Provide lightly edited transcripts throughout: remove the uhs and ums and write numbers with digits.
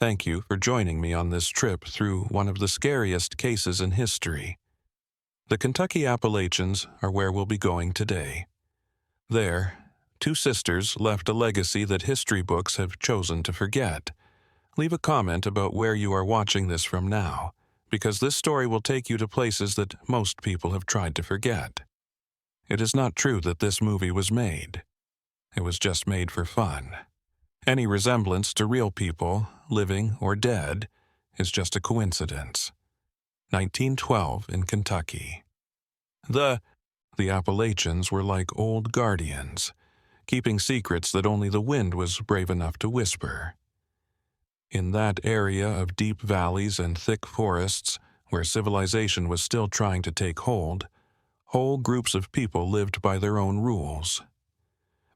Thank you for joining me on this trip through one of the scariest cases in history. The Kentucky Appalachians are where we'll be going today. There, two sisters left a legacy that history books have chosen to forget. Leave a comment about where you are watching this from now, because this story will take you to places that most people have tried to forget. It is not true that this movie was made. It was just made for fun. Any resemblance to real people, living or dead, is just a coincidence. 1912 in Kentucky. The Appalachians were like old guardians, keeping secrets that only the wind was brave enough to whisper. In that area of deep valleys and thick forests, where civilization was still trying to take hold, whole groups of people lived by their own rules.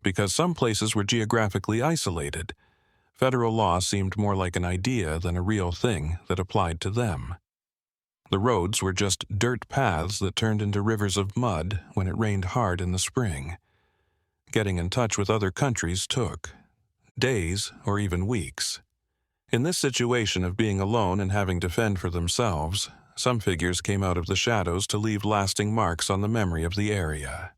Because some places were geographically isolated, federal law seemed more like an idea than a real thing that applied to them. The roads were just dirt paths that turned into rivers of mud when it rained hard in the spring. Getting in touch with other countries took days or even weeks. In this situation of being alone and having to fend for themselves, some figures came out of the shadows to leave lasting marks on the memory of the area.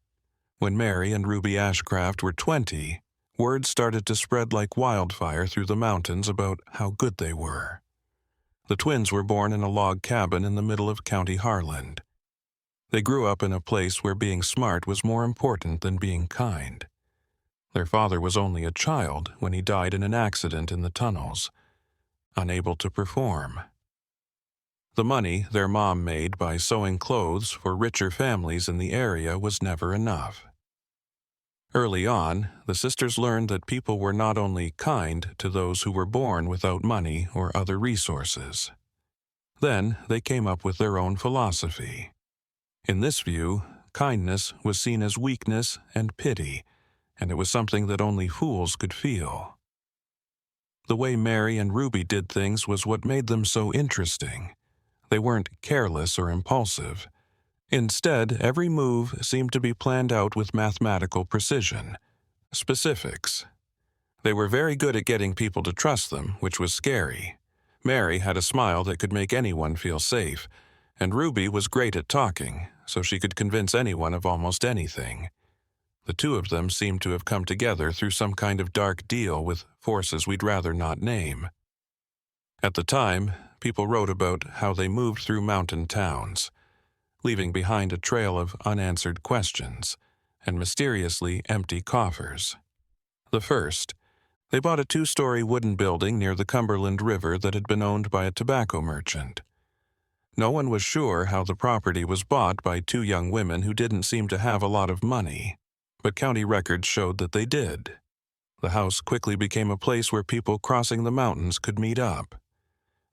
When Mary and Ruby Ashcroft were 20, word started to spread like wildfire through the mountains about how good they were. The twins were born in a log cabin in the middle of County Harlan. They grew up in a place where being smart was more important than being kind. Their father was only a child when he died in an accident in the tunnels, unable to perform. The money their mom made by sewing clothes for richer families in the area was never enough. Early on, the sisters learned that people were not only kind to those who were born without money or other resources. Then they came up with their own philosophy. In this view, kindness was seen as weakness and pity, and it was something that only fools could feel. The way Mary and Ruby did things was what made them so interesting. They weren't careless or impulsive. Instead, every move seemed to be planned out with mathematical precision, specifics. They were very good at getting people to trust them, which was scary. Mary had a smile that could make anyone feel safe, and Ruby was great at talking, so she could convince anyone of almost anything. The two of them seemed to have come together through some kind of dark deal with forces we'd rather not name. At the time, people wrote about how they moved through mountain towns, leaving behind a trail of unanswered questions and mysteriously empty coffers. The first, they bought a 2-story wooden building near the Cumberland River that had been owned by a tobacco merchant. No one was sure how the property was bought by two young women who didn't seem to have a lot of money, but county records showed that they did. The house quickly became a place where people crossing the mountains could meet up.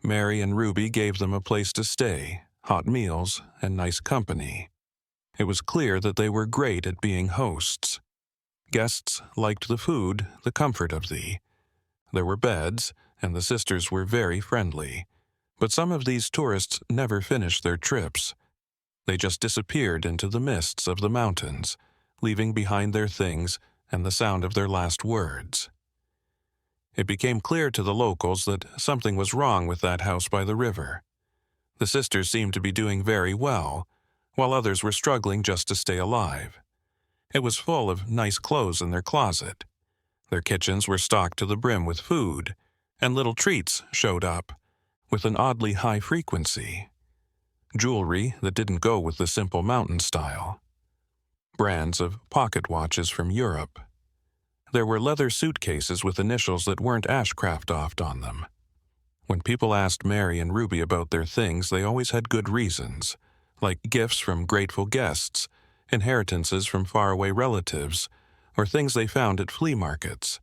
Mary and Ruby gave them a place to stay, hot meals, and nice company. It was clear that they were great at being hosts. Guests liked the food, the comfort of thee. There were beds, and the sisters were very friendly. But some of these tourists never finished their trips. They just disappeared into the mists of the mountains, leaving behind their things and the sound of their last words. It became clear to the locals that something was wrong with that house by the river. The sisters seemed to be doing very well, while others were struggling just to stay alive. It was full of nice clothes in their closet. Their kitchens were stocked to the brim with food, and little treats showed up, with an oddly high frequency. Jewelry that didn't go with the simple mountain style. Brands of pocket watches from Europe. There were leather suitcases with initials that weren't Ashcroft on them. When people asked Mary and Ruby about their things, they always had good reasons, like gifts from grateful guests, inheritances from faraway relatives, or things they found at flea markets.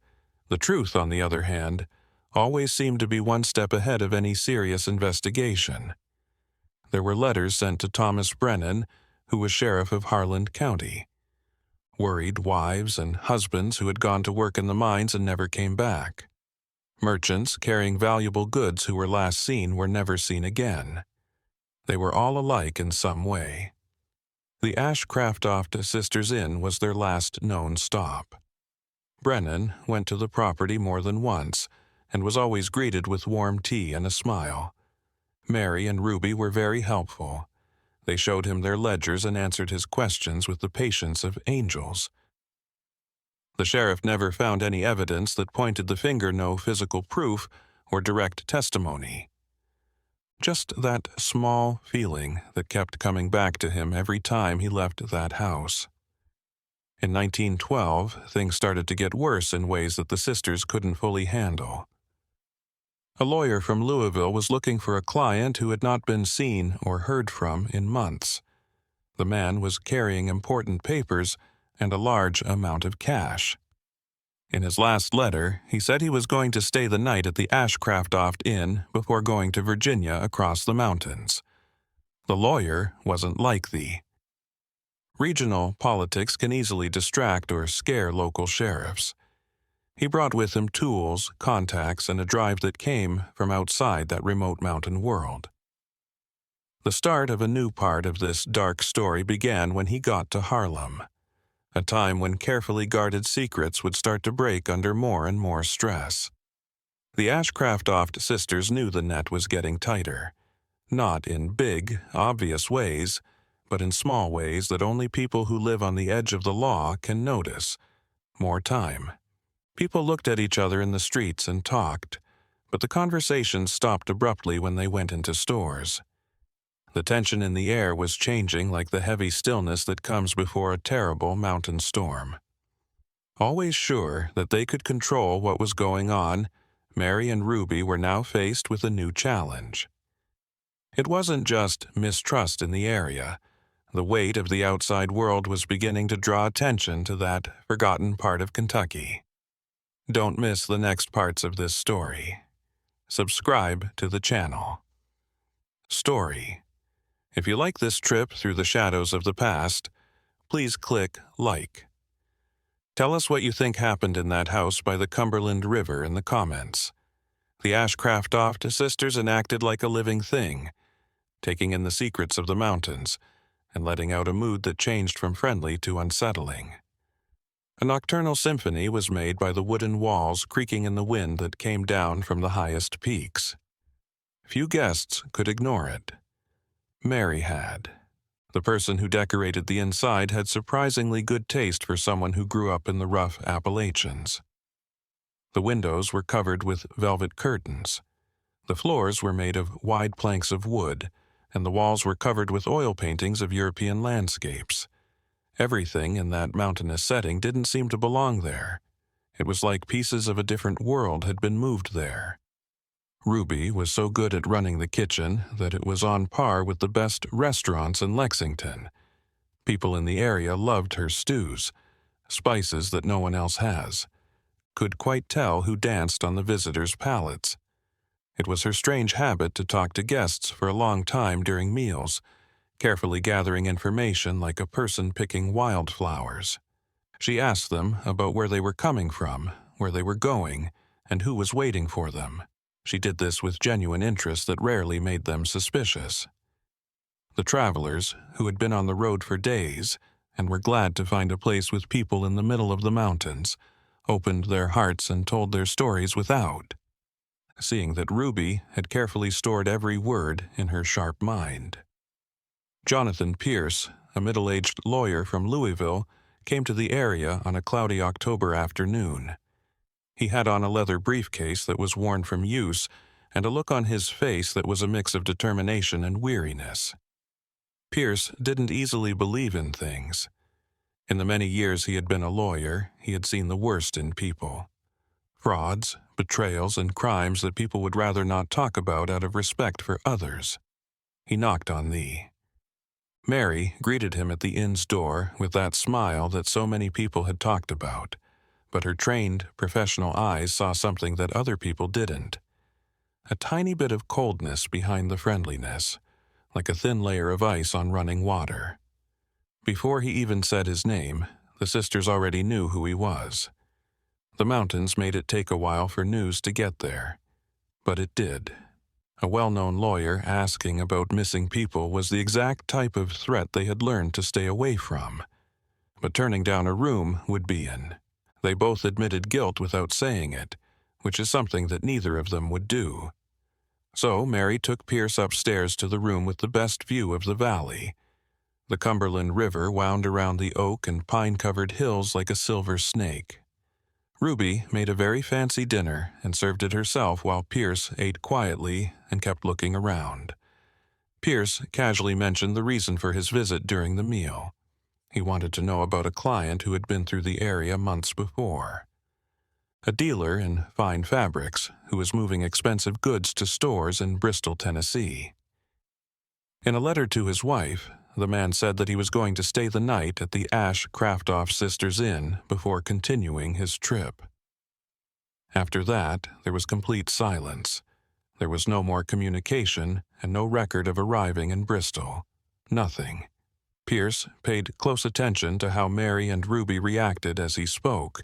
The truth, on the other hand, always seemed to be one step ahead of any serious investigation. There were letters sent to Thomas Brennan, who was sheriff of Harlan County. Worried wives and husbands who had gone to work in the mines and never came back. Merchants carrying valuable goods who were last seen were never seen again. They were all alike in some way. The Ashcroft Sisters Inn was their last known stop. Brennan went to the property more than once, and was always greeted with warm tea and a smile. Mary and Ruby were very helpful. They showed him their ledgers and answered his questions with the patience of angels. The sheriff never found any evidence that pointed the finger, no physical proof or direct testimony. Just that small feeling that kept coming back to him every time he left that house. In 1912, things started to get worse in ways that the sisters couldn't fully handle. A lawyer from Louisville was looking for a client who had not been seen or heard from in months. The man was carrying important papers and a large amount of cash. In his last letter, he said he was going to stay the night at the Ashcroft Inn before going to Virginia across the mountains. The lawyer wasn't like thee. Regional politics can easily distract or scare local sheriffs. He brought with him tools, contacts, and a drive that came from outside that remote mountain world. The start of a new part of this dark story began when he got to Harlem, a time when carefully guarded secrets would start to break under more and more stress. The Ashcroft sisters knew the net was getting tighter, not in big, obvious ways, but in small ways that only people who live on the edge of the law can notice. More time. People looked at each other in the streets and talked, but the conversation stopped abruptly when they went into stores. The tension in the air was changing like the heavy stillness that comes before a terrible mountain storm. Always sure that they could control what was going on, Mary and Ruby were now faced with a new challenge. It wasn't just mistrust in the area. The weight of the outside world was beginning to draw attention to that forgotten part of Kentucky. Don't miss the next parts of this story. Subscribe to the channel. Story. If you like this trip through the shadows of the past, please click like. Tell us what you think happened in that house by the Cumberland River in the comments. The Ashcroft sisters enacted like a living thing, taking in the secrets of the mountains and letting out a mood that changed from friendly to unsettling. A nocturnal symphony was made by the wooden walls creaking in the wind that came down from the highest peaks. Few guests could ignore it. Mary had. The person who decorated the inside had surprisingly good taste for someone who grew up in the rough Appalachians. The windows were covered with velvet curtains. The floors were made of wide planks of wood, and the walls were covered with oil paintings of European landscapes. Everything in that mountainous setting didn't seem to belong there. It was like pieces of a different world had been moved there. Ruby was so good at running the kitchen that it was on par with the best restaurants in Lexington. People in the area loved her stews, spices that no one else has. Could quite tell who danced on the visitors' palates. It was her strange habit to talk to guests for a long time during meals, carefully gathering information like a person picking wildflowers. She asked them about where they were coming from, where they were going, and who was waiting for them. She did this with genuine interest that rarely made them suspicious. The travelers, who had been on the road for days and were glad to find a place with people in the middle of the mountains, opened their hearts and told their stories without, seeing that Ruby had carefully stored every word in her sharp mind. Jonathan Pierce, a middle-aged lawyer from Louisville, came to the area on a cloudy October afternoon. He had on a leather briefcase that was worn from use and a look on his face that was a mix of determination and weariness. Pierce didn't easily believe in things. In the many years he had been a lawyer, he had seen the worst in people. Frauds, betrayals, and crimes that people would rather not talk about out of respect for others. He knocked on thee. Mary greeted him at the inn's door with that smile that so many people had talked about, but her trained, professional eyes saw something that other people didn't. A tiny bit of coldness behind the friendliness, like a thin layer of ice on running water. Before he even said his name, the sisters already knew who he was. The mountains made it take a while for news to get there, but it did. A well-known lawyer asking about missing people was the exact type of threat they had learned to stay away from. But turning down a room would be in. They both admitted guilt without saying it, which is something that neither of them would do. So Mary took Pierce upstairs to the room with the best view of the valley. The Cumberland River wound around the oak and pine-covered hills like a silver snake. Ruby made a very fancy dinner and served it herself while Pierce ate quietly and kept looking around. Pierce casually mentioned the reason for his visit during the meal. He wanted to know about a client who had been through the area months before. A dealer in fine fabrics who was moving expensive goods to stores in Bristol, Tennessee. In a letter to his wife, the man said that he was going to stay the night at the Ashcroft Sisters Inn before continuing his trip. After that, there was complete silence. There was no more communication and no record of arriving in Bristol. Nothing. Pierce paid close attention to how Mary and Ruby reacted as he spoke,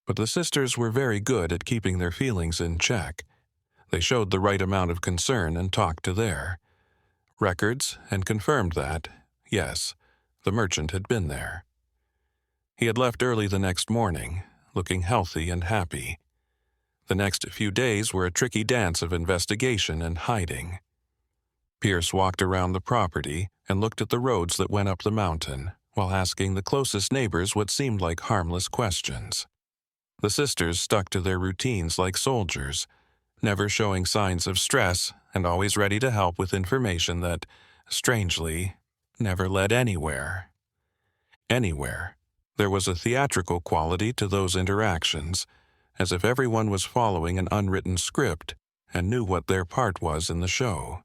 but the sisters were very good at keeping their feelings in check. They showed the right amount of concern and talked to their records and confirmed that, yes, the merchant had been there. He had left early the next morning, looking healthy and happy. The next few days were a tricky dance of investigation and hiding. Pierce walked around the property and looked at the roads that went up the mountain, while asking the closest neighbors what seemed like harmless questions. The sisters stuck to their routines like soldiers, never showing signs of stress and always ready to help with information that, strangely, never led anywhere. Anywhere. There was a theatrical quality to those interactions, as if everyone was following an unwritten script and knew what their part was in the show.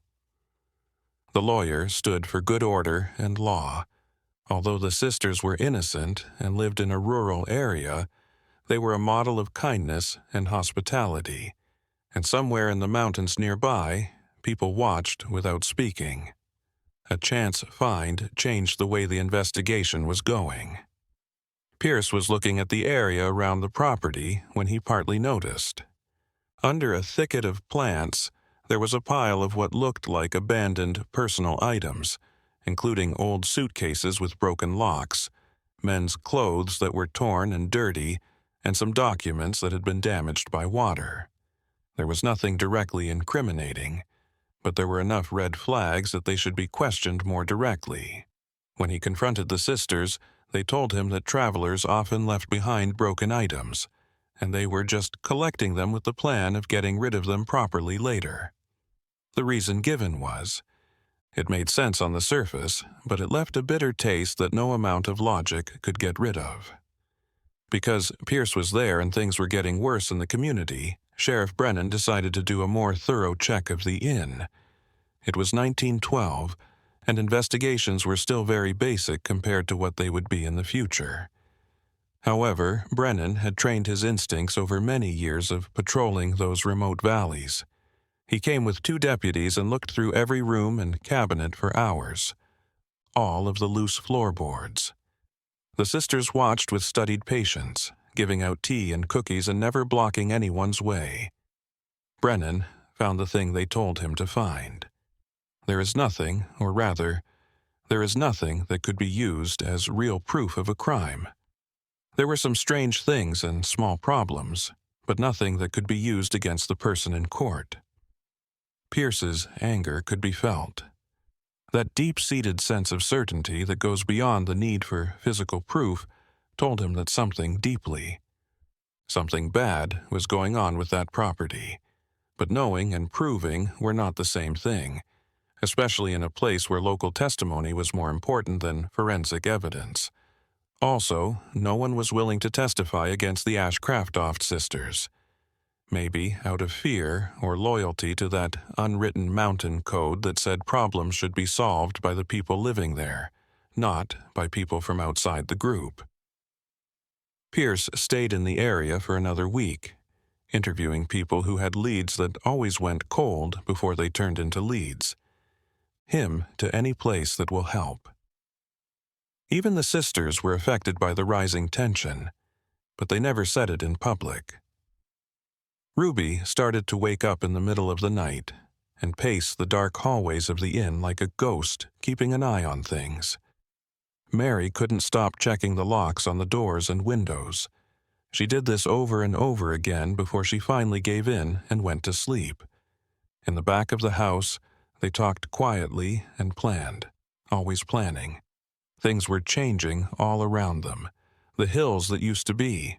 The lawyer stood for good order and law. Although the sisters were innocent and lived in a rural area, they were a model of kindness and hospitality, and somewhere in the mountains nearby, people watched without speaking. A chance find changed the way the investigation was going. Pierce was looking at the area around the property when he partly noticed. Under a thicket of plants, there was a pile of what looked like abandoned personal items, including old suitcases with broken locks, men's clothes that were torn and dirty, and some documents that had been damaged by water. There was nothing directly incriminating, but there were enough red flags that they should be questioned more directly. When he confronted the sisters, they told him that travelers often left behind broken items, and they were just collecting them with the plan of getting rid of them properly later. The reason given was, it made sense on the surface, but it left a bitter taste that no amount of logic could get rid of. Because Pierce was there and things were getting worse in the community, Sheriff Brennan decided to do a more thorough check of the inn. It was 1912, and investigations were still very basic compared to what they would be in the future. However, Brennan had trained his instincts over many years of patrolling those remote valleys. He came with 2 deputies and looked through every room and cabinet for hours. All of the loose floorboards. The sisters watched with studied patience, giving out tea and cookies and never blocking anyone's way. Brennan found the thing they told him to find. There is nothing, or rather, there is nothing that could be used as real proof of a crime. There were some strange things and small problems, but nothing that could be used against the person in court. Pierce's anger could be felt. That deep-seated sense of certainty that goes beyond the need for physical proof told him that something bad was going on with that property. But knowing and proving were not the same thing, especially in a place where local testimony was more important than forensic evidence. Also, no one was willing to testify against the Ashcroft sisters. Maybe out of fear or loyalty to that unwritten mountain code that said problems should be solved by the people living there, not by people from outside the group. Pierce stayed in the area for another week, interviewing people who had leads that always went cold before they turned into leads. Him to any place that will help. Even the sisters were affected by the rising tension, but they never said it in public. Ruby started to wake up in the middle of the night and pace the dark hallways of the inn like a ghost, keeping an eye on things. Mary couldn't stop checking the locks on the doors and windows. She did this over and over again before she finally gave in and went to sleep. In the back of the house, they talked quietly and planned, always planning. Things were changing all around them. The hills that used to be.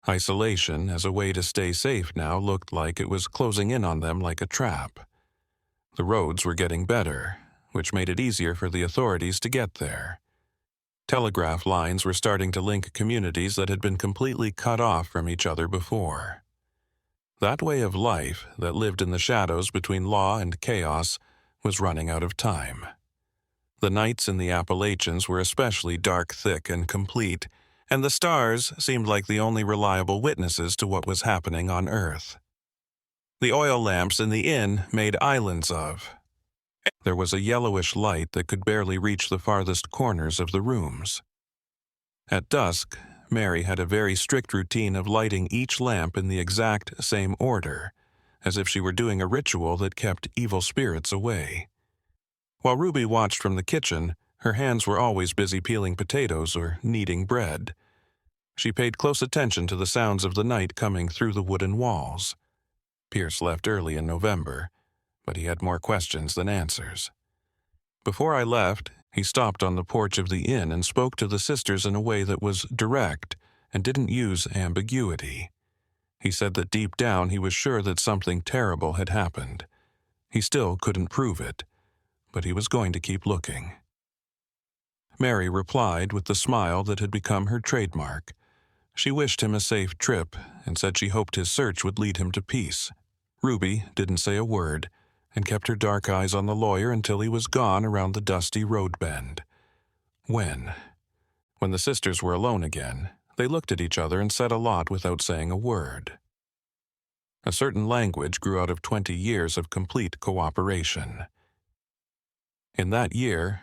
Isolation as a way to stay safe now looked like it was closing in on them like a trap. The roads were getting better, which made it easier for the authorities to get there. Telegraph lines were starting to link communities that had been completely cut off from each other before. That way of life that lived in the shadows between law and chaos was running out of time. The nights in the Appalachians were especially dark, thick, and complete, and the stars seemed like the only reliable witnesses to what was happening on Earth. The oil lamps in the inn made islands of. There was a yellowish light that could barely reach the farthest corners of the rooms. At dusk, Mary had a very strict routine of lighting each lamp in the exact same order, as if she were doing a ritual that kept evil spirits away. While Ruby watched from the kitchen, her hands were always busy peeling potatoes or kneading bread. She paid close attention to the sounds of the night coming through the wooden walls. Pierce left early in November, but he had more questions than answers. Before I left, he stopped on the porch of the inn and spoke to the sisters in a way that was direct and didn't use ambiguity. He said that deep down he was sure that something terrible had happened. He still couldn't prove it, but he was going to keep looking. Mary replied with the smile that had become her trademark. She wished him a safe trip and said she hoped his search would lead him to peace. Ruby didn't say a word and kept her dark eyes on the lawyer until he was gone around the dusty road bend. When the sisters were alone again, they looked at each other and said a lot without saying a word. A certain language grew out of 20 years of complete cooperation. In that year,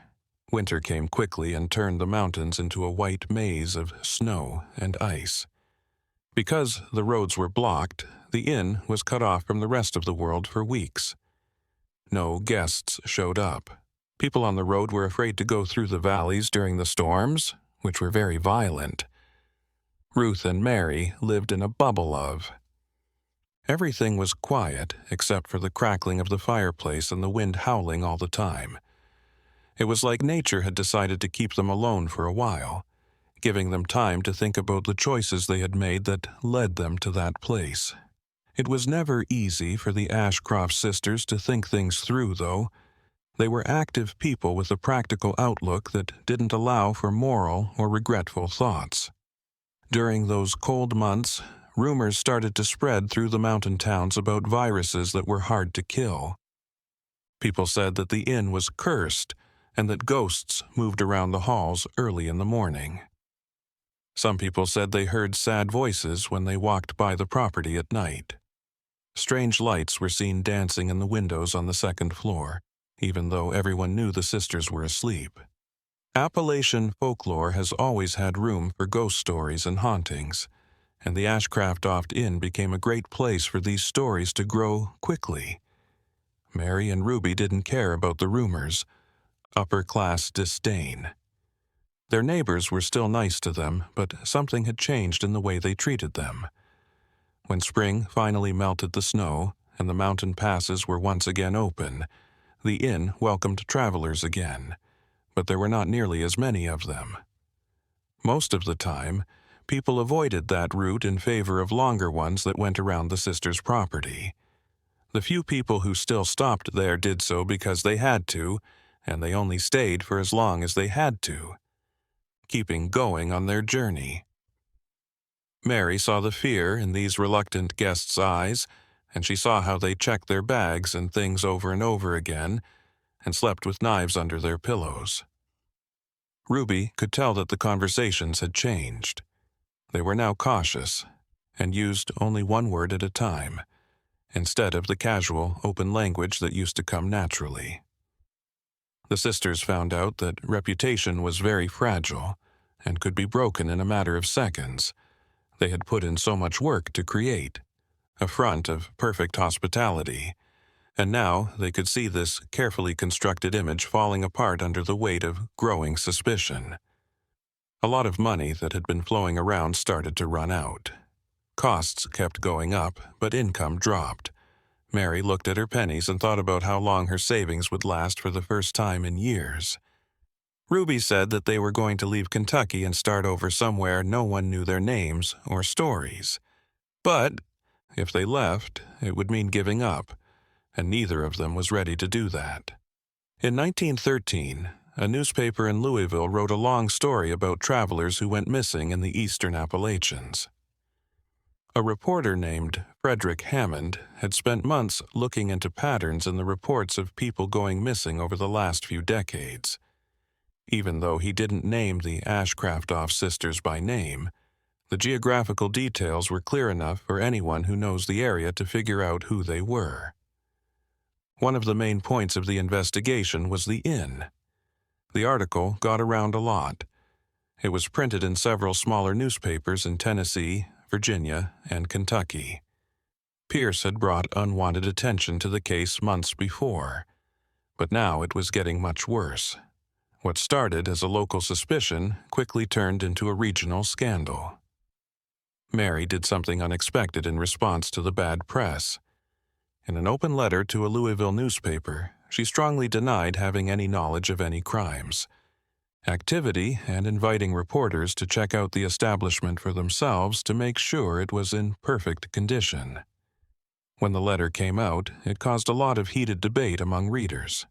winter came quickly and turned the mountains into a white maze of snow and ice. Because the roads were blocked, the inn was cut off from the rest of the world for weeks. No guests showed up. People on the road were afraid to go through the valleys during the storms, which were very violent. Ruth and Mary lived in a bubble of. Everything was quiet except for the crackling of the fireplace and the wind howling all the time. It was like nature had decided to keep them alone for a while, giving them time to think about the choices they had made that led them to that place. It was never easy for the Ashcroft sisters to think things through, though. They were active people with a practical outlook that didn't allow for moral or regretful thoughts. During those cold months, rumors started to spread through the mountain towns about viruses that were hard to kill. People said that the inn was cursed and that ghosts moved around the halls early in the morning. Some people said they heard sad voices when they walked by the property at night. Strange lights were seen dancing in the windows on the second floor, even though everyone knew the sisters were asleep. Appalachian folklore has always had room for ghost stories and hauntings, and the Ashcroft Inn became a great place for these stories to grow quickly. Mary and Ruby didn't care about the rumors, upper-class disdain. Their neighbors were still nice to them, but something had changed in the way they treated them. When spring finally melted the snow and the mountain passes were once again open, the inn welcomed travelers again, but there were not nearly as many of them. Most of the time, people avoided that route in favor of longer ones that went around the sisters' property. The few people who still stopped there did so because they had to, and they only stayed for as long as they had to, keeping going on their journey. Mary saw the fear in these reluctant guests' eyes, and she saw how they checked their bags and things over and over again, and slept with knives under their pillows. Ruby could tell that the conversations had changed. They were now cautious, and used only one word at a time, instead of the casual, open language that used to come naturally. The sisters found out that reputation was very fragile, and could be broken in a matter of seconds. They had put in so much work to create a front of perfect hospitality, and now they could see this carefully constructed image falling apart under the weight of growing suspicion. A lot of money that had been flowing around started to run out, Costs kept going up, but income dropped. Mary looked at her pennies and thought about how long her savings would last for the first time in years. Ruby said that they were going to leave Kentucky and start over somewhere no one knew their names or stories. But if they left, it would mean giving up, and neither of them was ready to do that. In 1913, a newspaper in Louisville wrote a long story about travelers who went missing in the eastern Appalachians. A reporter named Frederick Hammond had spent months looking into patterns in the reports of people going missing over the last few decades. Even though he didn't name the Ashcroft sisters by name, the geographical details were clear enough for anyone who knows the area to figure out who they were. One of the main points of the investigation was the inn. The article got around a lot. It was printed in several smaller newspapers in Tennessee, Virginia, and Kentucky. Pierce had brought unwanted attention to the case months before, but now it was getting much worse. What started as a local suspicion quickly turned into a regional scandal. Mary did something unexpected in response to the bad press. In an open letter to a Louisville newspaper, she strongly denied having any knowledge of any crimes activity and inviting reporters to check out the establishment for themselves to make sure it was in perfect condition. When the letter came out, it caused a lot of heated debate among readers.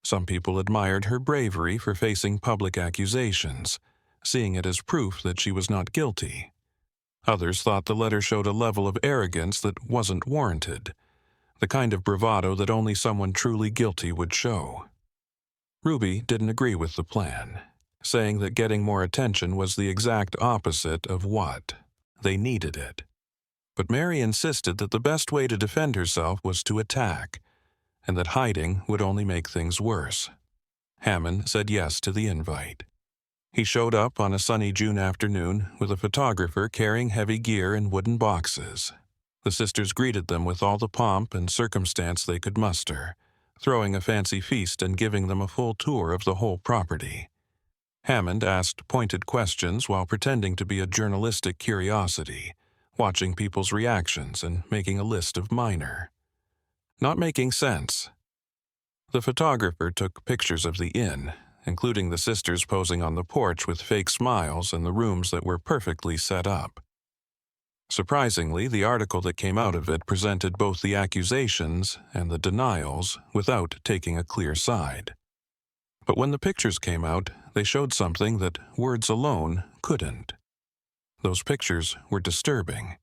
Some people admired her bravery for facing public accusations, seeing it as proof that she was not guilty. Others thought the letter showed a level of arrogance that wasn't warranted, the kind of bravado that only someone truly guilty would show. Ruby didn't agree with the plan, saying that getting more attention was the exact opposite of what they needed it. But Mary insisted that the best way to defend herself was to attack, and that hiding would only make things worse. Hammond said yes to the invite. He showed up on a sunny June afternoon with a photographer carrying heavy gear in wooden boxes. The sisters greeted them with all the pomp and circumstance they could muster, throwing a fancy feast and giving them a full tour of the whole property. Hammond asked pointed questions while pretending to be a journalistic curiosity, watching people's reactions and making a list of minor. Not making sense. The photographer took pictures of the inn, including the sisters posing on the porch with fake smiles and the rooms that were perfectly set up. Surprisingly, the article that came out of it presented both the accusations and the denials without taking a clear side. But when the pictures came out, they showed something that words alone couldn't. Those pictures were disturbing.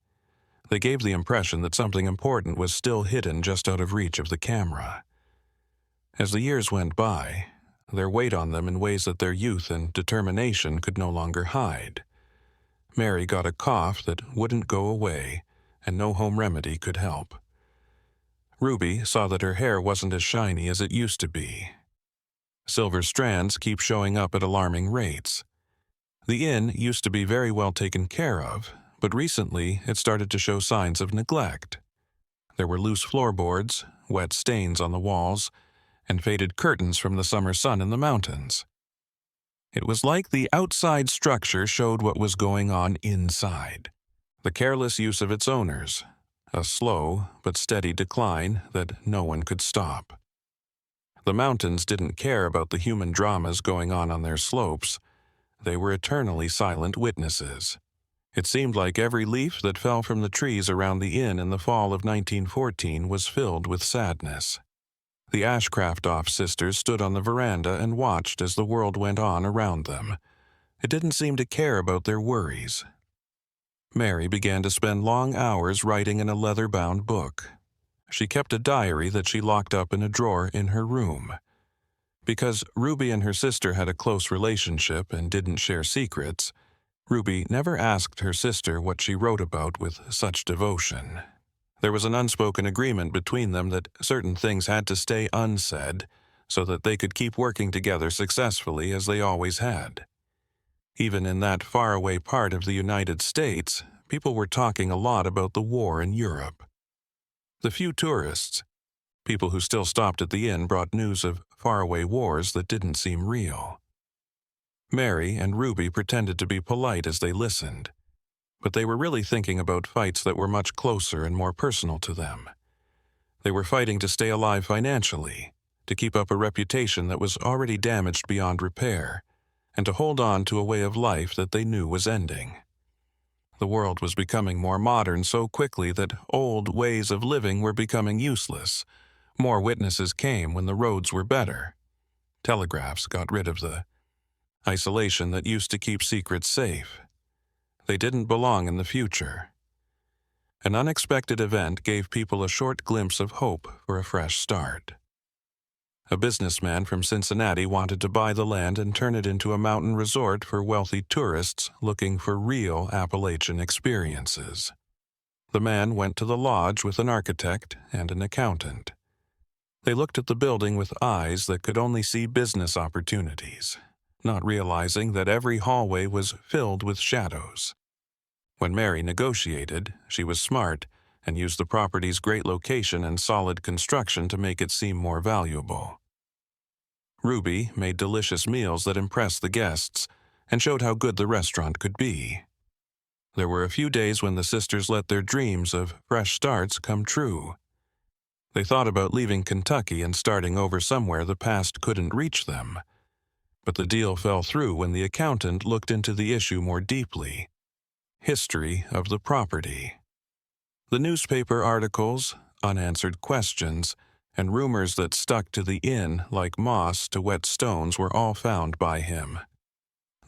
They gave the impression that something important was still hidden just out of reach of the camera. As the years went by, there weighed on them in ways that their youth and determination could no longer hide. Mary got a cough that wouldn't go away, and no home remedy could help. Ruby saw that her hair wasn't as shiny as it used to be. Silver strands keep showing up at alarming rates. The inn used to be very well taken care of, but recently it started to show signs of neglect. There were loose floorboards, wet stains on the walls, and faded curtains from the summer sun in the mountains. It was like the outside structure showed what was going on inside. The careless use of its owners, a slow but steady decline that no one could stop. The mountains didn't care about the human dramas going on their slopes. They were eternally silent witnesses. It seemed like every leaf that fell from the trees around the inn in the fall of 1914 was filled with sadness. The Ashcroft sisters stood on the veranda and watched as the world went on around them. It didn't seem to care about their worries. Mary began to spend long hours writing in a leather-bound book. She kept a diary that she locked up in a drawer in her room. Because Ruby and her sister had a close relationship and didn't share secrets, Ruby never asked her sister what she wrote about with such devotion. There was an unspoken agreement between them that certain things had to stay unsaid so that they could keep working together successfully as they always had. Even in that faraway part of the United States, people were talking a lot about the war in Europe. The few tourists, people who still stopped at the inn, brought news of faraway wars that didn't seem real. Mary and Ruby pretended to be polite as they listened. But they were really thinking about fights that were much closer and more personal to them. They were fighting to stay alive financially, to keep up a reputation that was already damaged beyond repair, and to hold on to a way of life that they knew was ending. The world was becoming more modern so quickly that old ways of living were becoming useless. More witnesses came when the roads were better. Telegraphs got rid of the isolation that used to keep secrets safe. They didn't belong in the future. An unexpected event gave people a short glimpse of hope for a fresh start. A businessman from Cincinnati wanted to buy the land and turn it into a mountain resort for wealthy tourists looking for real Appalachian experiences. The man went to the lodge with an architect and an accountant. They looked at the building with eyes that could only see business opportunities, not realizing that every hallway was filled with shadows. When Mary negotiated, she was smart and used the property's great location and solid construction to make it seem more valuable. Ruby made delicious meals that impressed the guests and showed how good the restaurant could be. There were a few days when the sisters let their dreams of fresh starts come true. They thought about leaving Kentucky and starting over somewhere the past couldn't reach them. But the deal fell through when the accountant looked into the issue more deeply. History of the property. The newspaper articles, unanswered questions, and rumors that stuck to the inn like moss to wet stones were all found by him.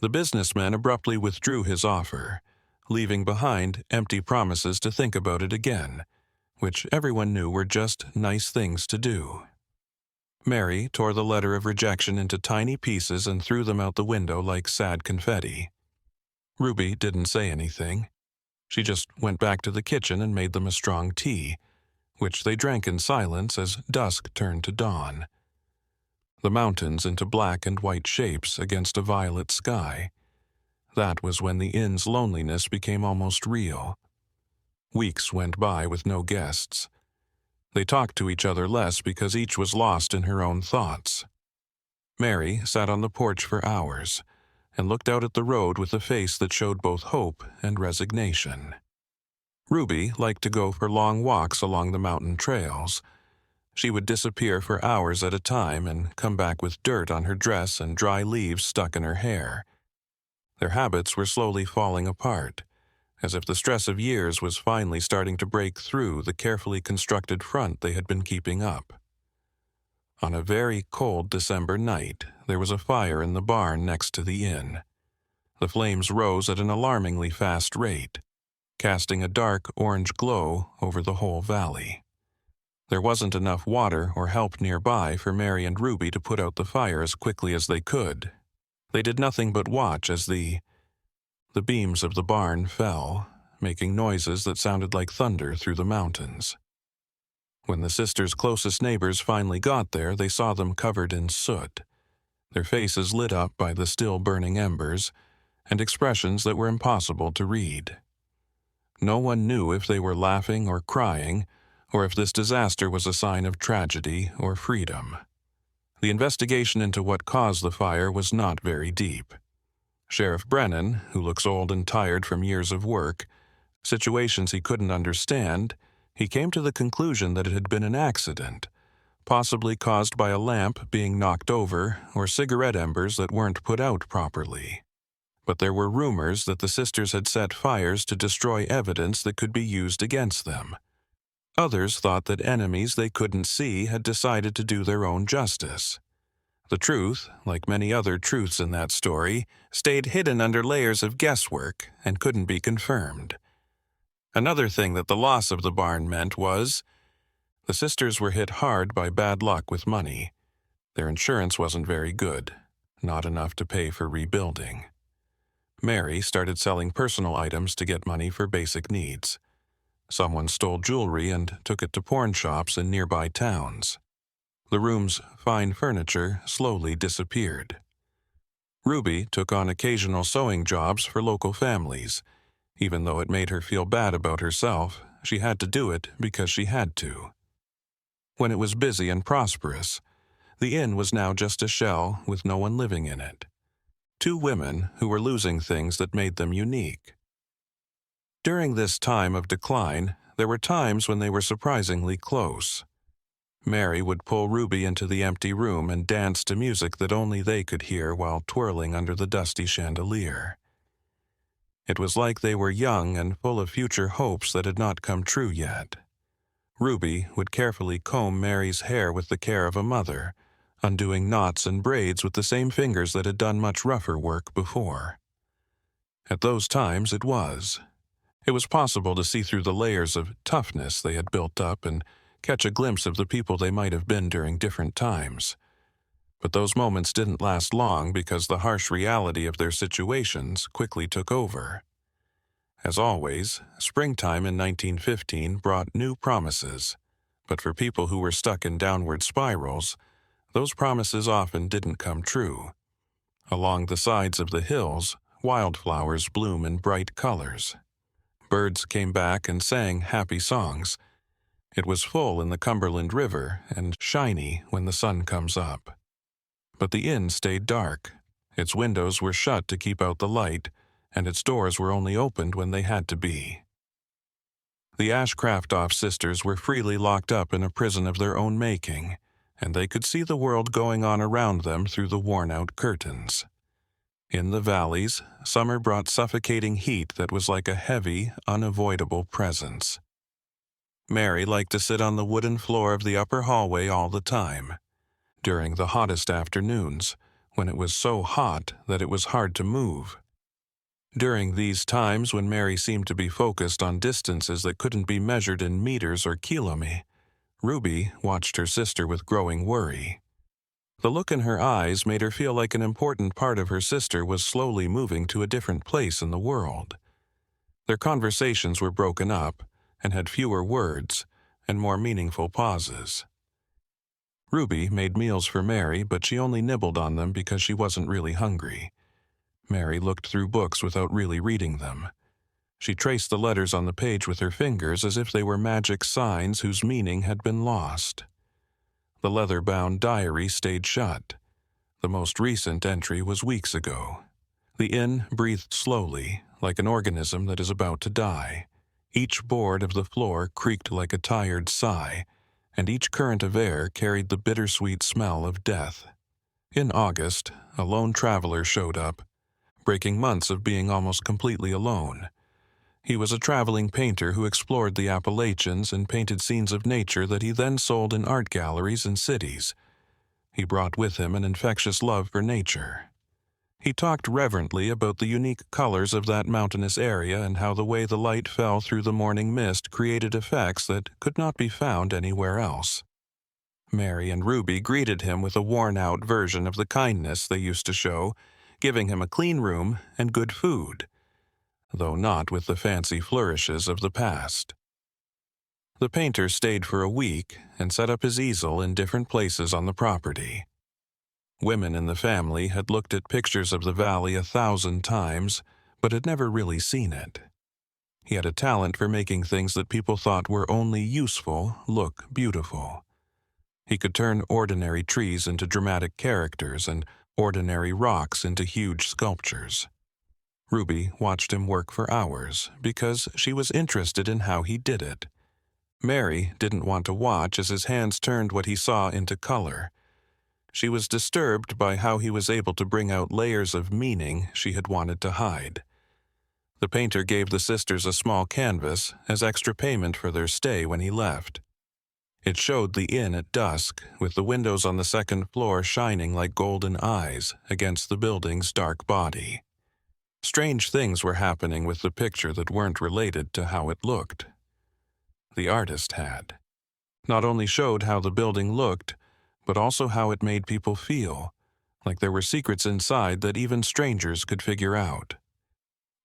The businessman abruptly withdrew his offer, leaving behind empty promises to think about it again, which everyone knew were just nice things to do. Mary tore the letter of rejection into tiny pieces and threw them out the window like sad confetti. Ruby didn't say anything. She just went back to the kitchen and made them a strong tea, which they drank in silence as dusk turned to dawn. The mountains into black and white shapes against a violet sky. That was when the inn's loneliness became almost real. Weeks went by with no guests. They talked to each other less because each was lost in her own thoughts. Mary sat on the porch for hours and looked out at the road with a face that showed both hope and resignation. Ruby liked to go for long walks along the mountain trails. She would disappear for hours at a time and come back with dirt on her dress and dry leaves stuck in her hair. Their habits were slowly falling apart, as if the stress of years was finally starting to break through the carefully constructed front they had been keeping up. On a very cold December night, there was a fire in the barn next to the inn. The flames rose at an alarmingly fast rate, casting a dark orange glow over the whole valley. There wasn't enough water or help nearby for Mary and Ruby to put out the fire as quickly as they could. They did nothing but watch as the beams of the barn fell, making noises that sounded like thunder through the mountains. When the sisters' closest neighbors finally got there, they saw them covered in soot, their faces lit up by the still burning embers, and expressions that were impossible to read. No one knew if they were laughing or crying, or if this disaster was a sign of tragedy or freedom. The investigation into what caused the fire was not very deep. Sheriff Brennan, who looks old and tired from years of work, situations he couldn't understand, he came to the conclusion that it had been an accident, possibly caused by a lamp being knocked over or cigarette embers that weren't put out properly. But there were rumors that the sisters had set fires to destroy evidence that could be used against them. Others thought that enemies they couldn't see had decided to do their own justice. The truth, like many other truths in that story, stayed hidden under layers of guesswork and couldn't be confirmed. Another thing that the loss of the barn meant was the sisters were hit hard by bad luck with money. Their insurance wasn't very good, not enough to pay for rebuilding. Mary started selling personal items to get money for basic needs. Someone stole jewelry and took it to pawn shops in nearby towns. The room's fine furniture slowly disappeared. Ruby took on occasional sewing jobs for local families. Even though it made her feel bad about herself, she had to do it because she had to. When it was busy and prosperous, the inn was now just a shell with no one living in it. Two women who were losing things that made them unique. During this time of decline, there were times when they were surprisingly close. Mary would pull Ruby into the empty room and dance to music that only they could hear while twirling under the dusty chandelier. It was like they were young and full of future hopes that had not come true yet. Ruby would carefully comb Mary's hair with the care of a mother, undoing knots and braids with the same fingers that had done much rougher work before. At those times it was possible to see through the layers of toughness they had built up and catch a glimpse of the people they might have been during different times. But those moments didn't last long because the harsh reality of their situations quickly took over. As always, springtime in 1915 brought new promises, but for people who were stuck in downward spirals, those promises often didn't come true. Along the sides of the hills, wildflowers bloom in bright colors. Birds came back and sang happy songs. It was full in the Cumberland River and shiny when the sun comes up. But the inn stayed dark. Its windows were shut to keep out the light, and its doors were only opened when they had to be. The Ashcroft sisters were freely locked up in a prison of their own making, and they could see the world going on around them through the worn-out curtains. In the valleys, summer brought suffocating heat that was like a heavy, unavoidable presence. Mary liked to sit on the wooden floor of the upper hallway all the time. During the hottest afternoons, when it was so hot that it was hard to move. During these times when Mary seemed to be focused on distances that couldn't be measured in meters or kilometers, Ruby watched her sister with growing worry. The look in her eyes made her feel like an important part of her sister was slowly moving to a different place in the world. Their conversations were broken up and had fewer words and more meaningful pauses. Ruby made meals for Mary, but she only nibbled on them because she wasn't really hungry. Mary looked through books without really reading them. She traced the letters on the page with her fingers as if they were magic signs whose meaning had been lost. The leather-bound diary stayed shut. The most recent entry was weeks ago. The inn breathed slowly, like an organism that is about to die. Each board of the floor creaked like a tired sigh, and each current of air carried the bittersweet smell of death. In August, a lone traveler showed up, breaking months of being almost completely alone. He was a traveling painter who explored the Appalachians and painted scenes of nature that he then sold in art galleries and cities. He brought with him an infectious love for nature. He talked reverently about the unique colors of that mountainous area and how the way the light fell through the morning mist created effects that could not be found anywhere else. Mary and Ruby greeted him with a worn-out version of the kindness they used to show, giving him a clean room and good food, though not with the fancy flourishes of the past. The painter stayed for a week and set up his easel in different places on the property. Women in the family had looked at pictures of the valley 1,000 times, but had never really seen it. He had a talent for making things that people thought were only useful look beautiful. He could turn ordinary trees into dramatic characters and ordinary rocks into huge sculptures. Ruby watched him work for hours because she was interested in how he did it. Mary didn't want to watch as his hands turned what he saw into color. She was disturbed by how he was able to bring out layers of meaning she had wanted to hide. The painter gave the sisters a small canvas as extra payment for their stay when he left. It showed the inn at dusk, with the windows on the second floor shining like golden eyes against the building's dark body. Strange things were happening with the picture that weren't related to how it looked. The artist had. Not only showed how the building looked, but also how it made people feel, like there were secrets inside that even strangers could figure out.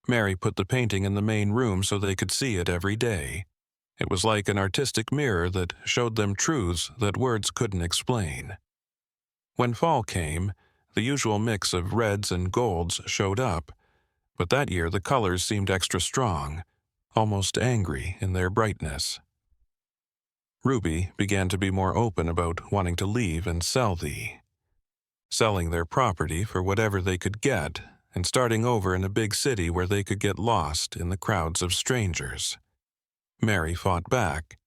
Mary put the painting in the main room so they could see it every day. It was like an artistic mirror that showed them truths that words couldn't explain. When fall came, the usual mix of reds and golds showed up, but that year the colors seemed extra strong, almost angry in their brightness. Ruby began to be more open about wanting to leave and sell selling their property for whatever they could get, and starting over in a big city where they could get lost in the crowds of strangers. Mary fought back,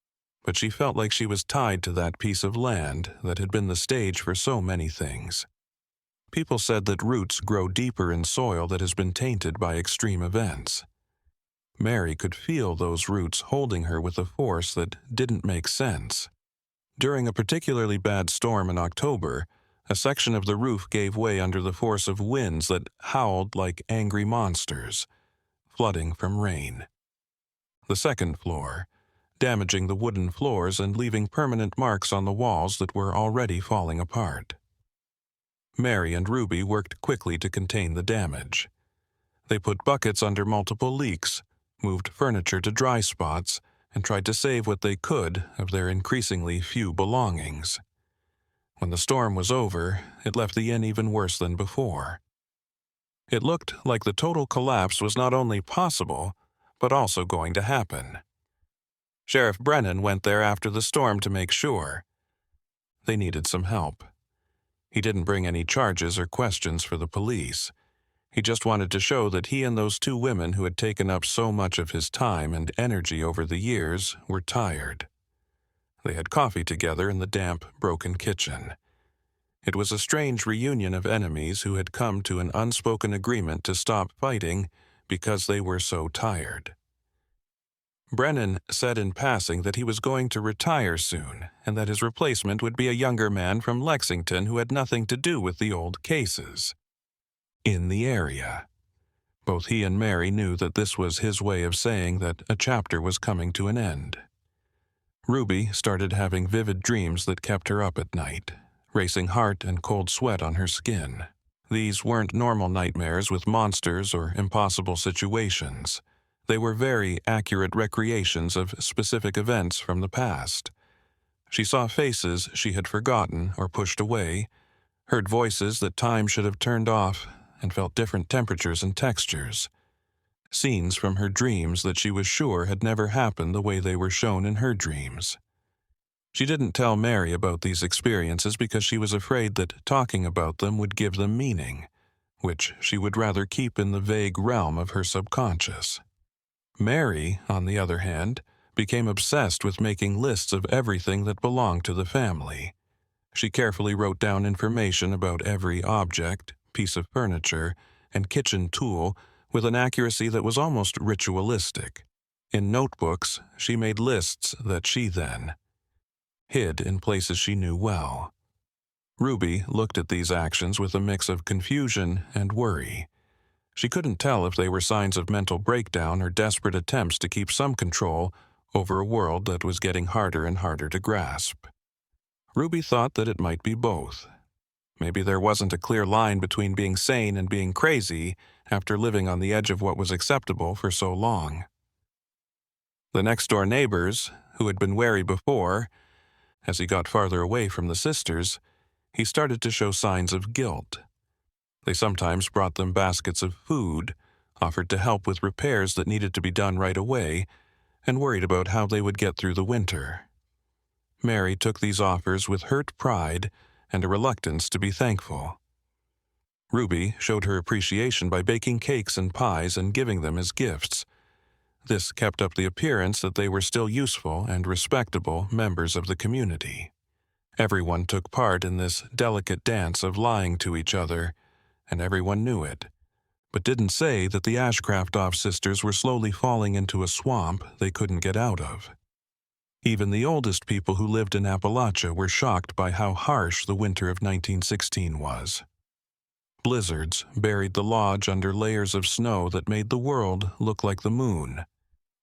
but she felt like she was tied to that piece of land that had been the stage for so many things. People said that roots grow deeper in soil that has been tainted by extreme events. Mary could feel those roots holding her with a force that didn't make sense. During a particularly bad storm in October, a section of the roof gave way under the force of winds that howled like angry monsters, flooding from rain. The second floor, damaging the wooden floors and leaving permanent marks on the walls that were already falling apart. Mary and Ruby worked quickly to contain the damage. They put buckets under multiple leaks, moved furniture to dry spots, and tried to save what they could of their increasingly few belongings. When the storm was over, it left the inn even worse than before. It looked like the total collapse was not only possible, but also going to happen. Sheriff Brennan went there after the storm to make sure. They needed some help. He didn't bring any charges or questions for the police. He just wanted to show that he and those two women who had taken up so much of his time and energy over the years were tired. They had coffee together in the damp, broken kitchen. It was a strange reunion of enemies who had come to an unspoken agreement to stop fighting because they were so tired. Brennan said in passing that he was going to retire soon and that his replacement would be a younger man from Lexington who had nothing to do with the old cases. In the area. Both he and Mary knew that this was his way of saying that a chapter was coming to an end. Ruby started having vivid dreams that kept her up at night, racing heart and cold sweat on her skin. These weren't normal nightmares with monsters or impossible situations. They were very accurate recreations of specific events from the past. She saw faces she had forgotten or pushed away, heard voices that time should have turned off, and felt different temperatures and textures. Scenes from her dreams that she was sure had never happened the way they were shown in her dreams. She didn't tell Mary about these experiences because she was afraid that talking about them would give them meaning, which she would rather keep in the vague realm of her subconscious. Mary, on the other hand, became obsessed with making lists of everything that belonged to the family. She carefully wrote down information about every object, piece of furniture, and kitchen tool with an accuracy that was almost ritualistic. In notebooks, she made lists that she then hid in places she knew well. Ruby looked at these actions with a mix of confusion and worry. She couldn't tell if they were signs of mental breakdown or desperate attempts to keep some control over a world that was getting harder and harder to grasp. Ruby thought that it might be both. Maybe there wasn't a clear line between being sane and being crazy after living on the edge of what was acceptable for so long. The next-door neighbors, who had been wary before, as he got farther away from the sisters, he started to show signs of guilt. They sometimes brought them baskets of food, offered to help with repairs that needed to be done right away, and worried about how they would get through the winter. Mary took these offers with hurt pride and a reluctance to be thankful. Ruby showed her appreciation by baking cakes and pies and giving them as gifts. This kept up the appearance that they were still useful and respectable members of the community. Everyone took part in this delicate dance of lying to each other, and everyone knew it, but didn't say that the Ashcroft sisters were slowly falling into a swamp they couldn't get out of. Even the oldest people who lived in Appalachia were shocked by how harsh the winter of 1916 was. Blizzards buried the lodge under layers of snow that made the world look like the moon,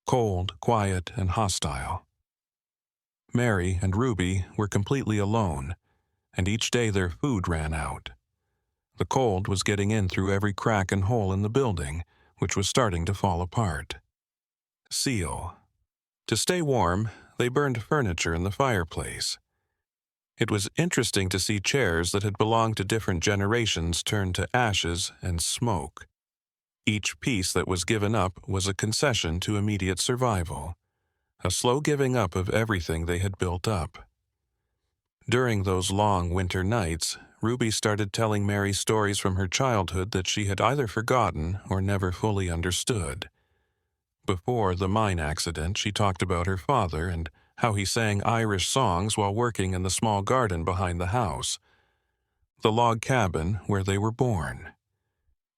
cold, quiet, and hostile. Mary and Ruby were completely alone, and each day their food ran out. The cold was getting in through every crack and hole in the building, which was starting to fall apart. Seal. To stay warm, they burned furniture in the fireplace. It was interesting to see chairs that had belonged to different generations turn to ashes and smoke. Each piece that was given up was a concession to immediate survival, a slow giving up of everything they had built up. During those long winter nights, Ruby started telling Mary stories from her childhood that she had either forgotten or never fully understood. Before the mine accident, she talked about her father and how he sang Irish songs while working in the small garden behind the house, the log cabin where they were born.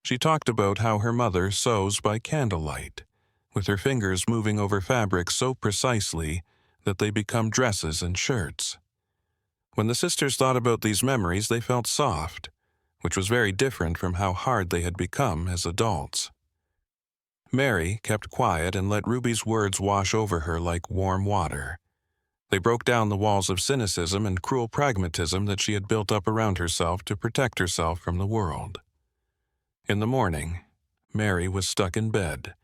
She talked about how her mother sews by candlelight, with her fingers moving over fabric so precisely that they become dresses and shirts. When the sisters thought about these memories, they felt soft, which was very different from how hard they had become as adults. Mary kept quiet and let Ruby's words wash over her like warm water. They broke down the walls of cynicism and cruel pragmatism that she had built up around herself to protect herself from the world. In the morning, Mary was stuck in bed.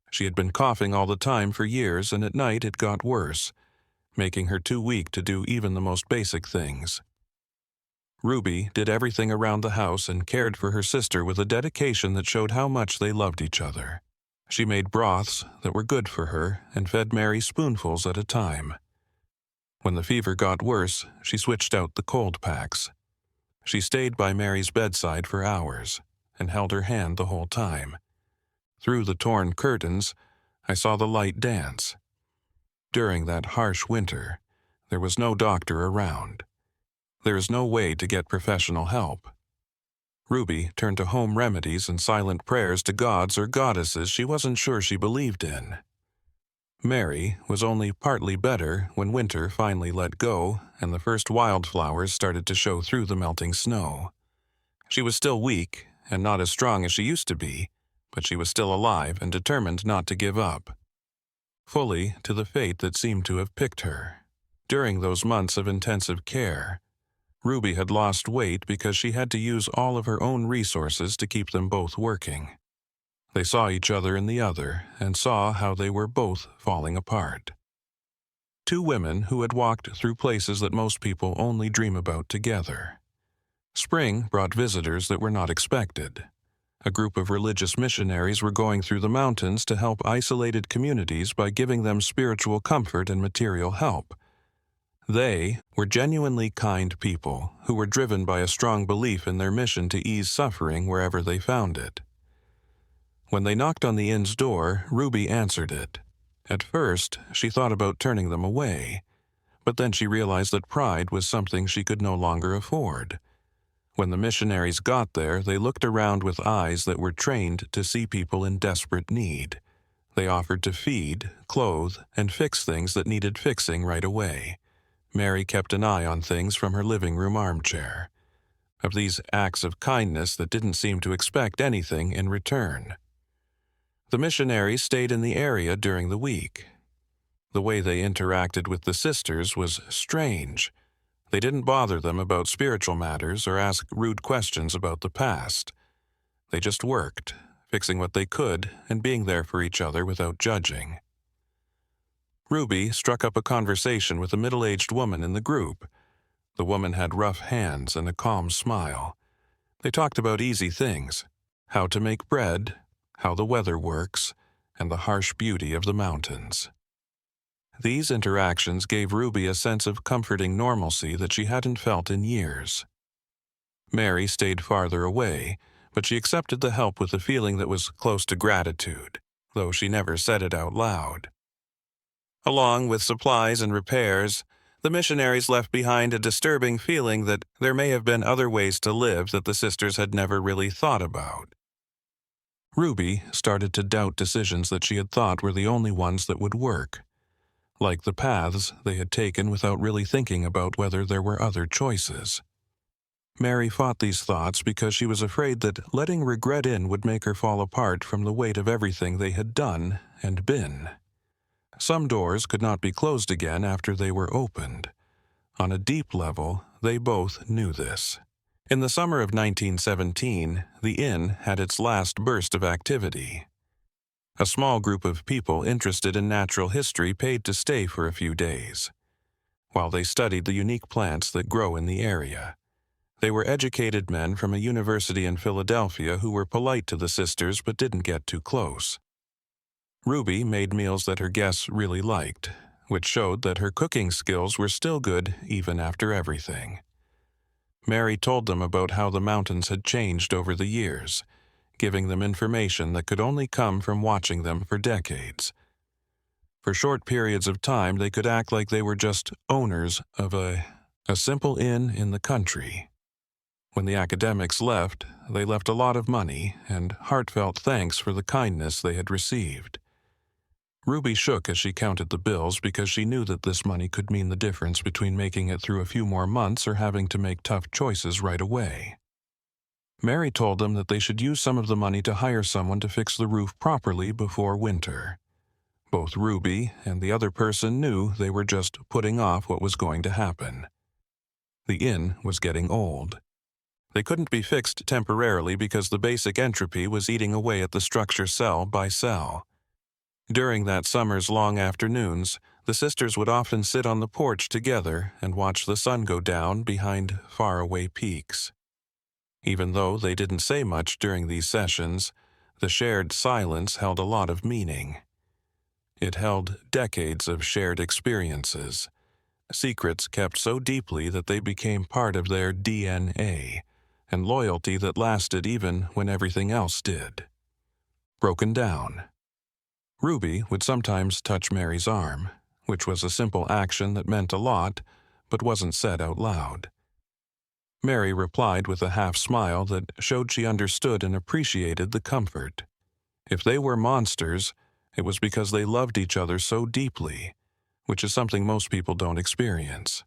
She had been coughing all the time for years, and at night it got worse, making her too weak to do even the most basic things. Ruby did everything around the house and cared for her sister with a dedication that showed how much they loved each other. She made broths that were good for her and fed Mary spoonfuls at a time. When the fever got worse, she switched out the cold packs. She stayed by Mary's bedside for hours and held her hand the whole time. Through the torn curtains, I saw the light dance. During that harsh winter, there was no doctor around. There is no way to get professional help. Ruby turned to home remedies and silent prayers to gods or goddesses she wasn't sure she believed in. Mary was only partly better when winter finally let go and the first wildflowers started to show through the melting snow. She was still weak and not as strong as she used to be, but she was still alive and determined not to give up, fully to the fate that seemed to have picked her. During those months of intensive care, Ruby had lost weight because she had to use all of her own resources to keep them both working. They saw each other in the other and saw how they were both falling apart. Two women who had walked through places that most people only dream about together. Spring brought visitors that were not expected. A group of religious missionaries were going through the mountains to help isolated communities by giving them spiritual comfort and material help. They were genuinely kind people who were driven by a strong belief in their mission to ease suffering wherever they found it. When they knocked on the inn's door, Ruby answered it. At first, she thought about turning them away, but then she realized that pride was something she could no longer afford. When the missionaries got there, they looked around with eyes that were trained to see people in desperate need. They offered to feed, clothe, and fix things that needed fixing right away. Mary kept an eye on things from her living room armchair. Of these acts of kindness that didn't seem to expect anything in return. The missionaries stayed in the area during the week. The way they interacted with the sisters was strange. They didn't bother them about spiritual matters or ask rude questions about the past. They just worked, fixing what they could and being there for each other without judging. Ruby struck up a conversation with a middle-aged woman in the group. The woman had rough hands and a calm smile. They talked about easy things, how to make bread, how the weather works, and the harsh beauty of the mountains. These interactions gave Ruby a sense of comforting normalcy that she hadn't felt in years. Mary stayed farther away, but she accepted the help with a feeling that was close to gratitude, though she never said it out loud. Along with supplies and repairs, the missionaries left behind a disturbing feeling that there may have been other ways to live that the sisters had never really thought about. Ruby started to doubt decisions that she had thought were the only ones that would work, like the paths they had taken without really thinking about whether there were other choices. Mary fought these thoughts because she was afraid that letting regret in would make her fall apart from the weight of everything they had done and been. Some doors could not be closed again after they were opened. On a deep level, they both knew this. In the summer of 1917, the inn had its last burst of activity. A small group of people interested in natural history paid to stay for a few days, while they studied the unique plants that grow in the area. They were educated men from a university in Philadelphia who were polite to the sisters but didn't get too close. Ruby made meals that her guests really liked, which showed that her cooking skills were still good even after everything. Mary told them about how the mountains had changed over the years, giving them information that could only come from watching them for decades. For short periods of time, they could act like they were just owners of a simple inn in the country. When the academics left, they left a lot of money and heartfelt thanks for the kindness they had received. Ruby shook as she counted the bills because she knew that this money could mean the difference between making it through a few more months or having to make tough choices right away. Mary told them that they should use some of the money to hire someone to fix the roof properly before winter. Both Ruby and the other person knew they were just putting off what was going to happen. The inn was getting old. They couldn't be fixed temporarily because the basic entropy was eating away at the structure cell by cell. During that summer's long afternoons, the sisters would often sit on the porch together and watch the sun go down behind faraway peaks. Even though they didn't say much during these sessions, the shared silence held a lot of meaning. It held decades of shared experiences, secrets kept so deeply that they became part of their DNA, and loyalty that lasted even when everything else did. Broken down. Ruby would sometimes touch Mary's arm, which was a simple action that meant a lot, but wasn't said out loud. Mary replied with a half-smile that showed she understood and appreciated the comfort. If they were monsters, it was because they loved each other so deeply, which is something most people don't experience.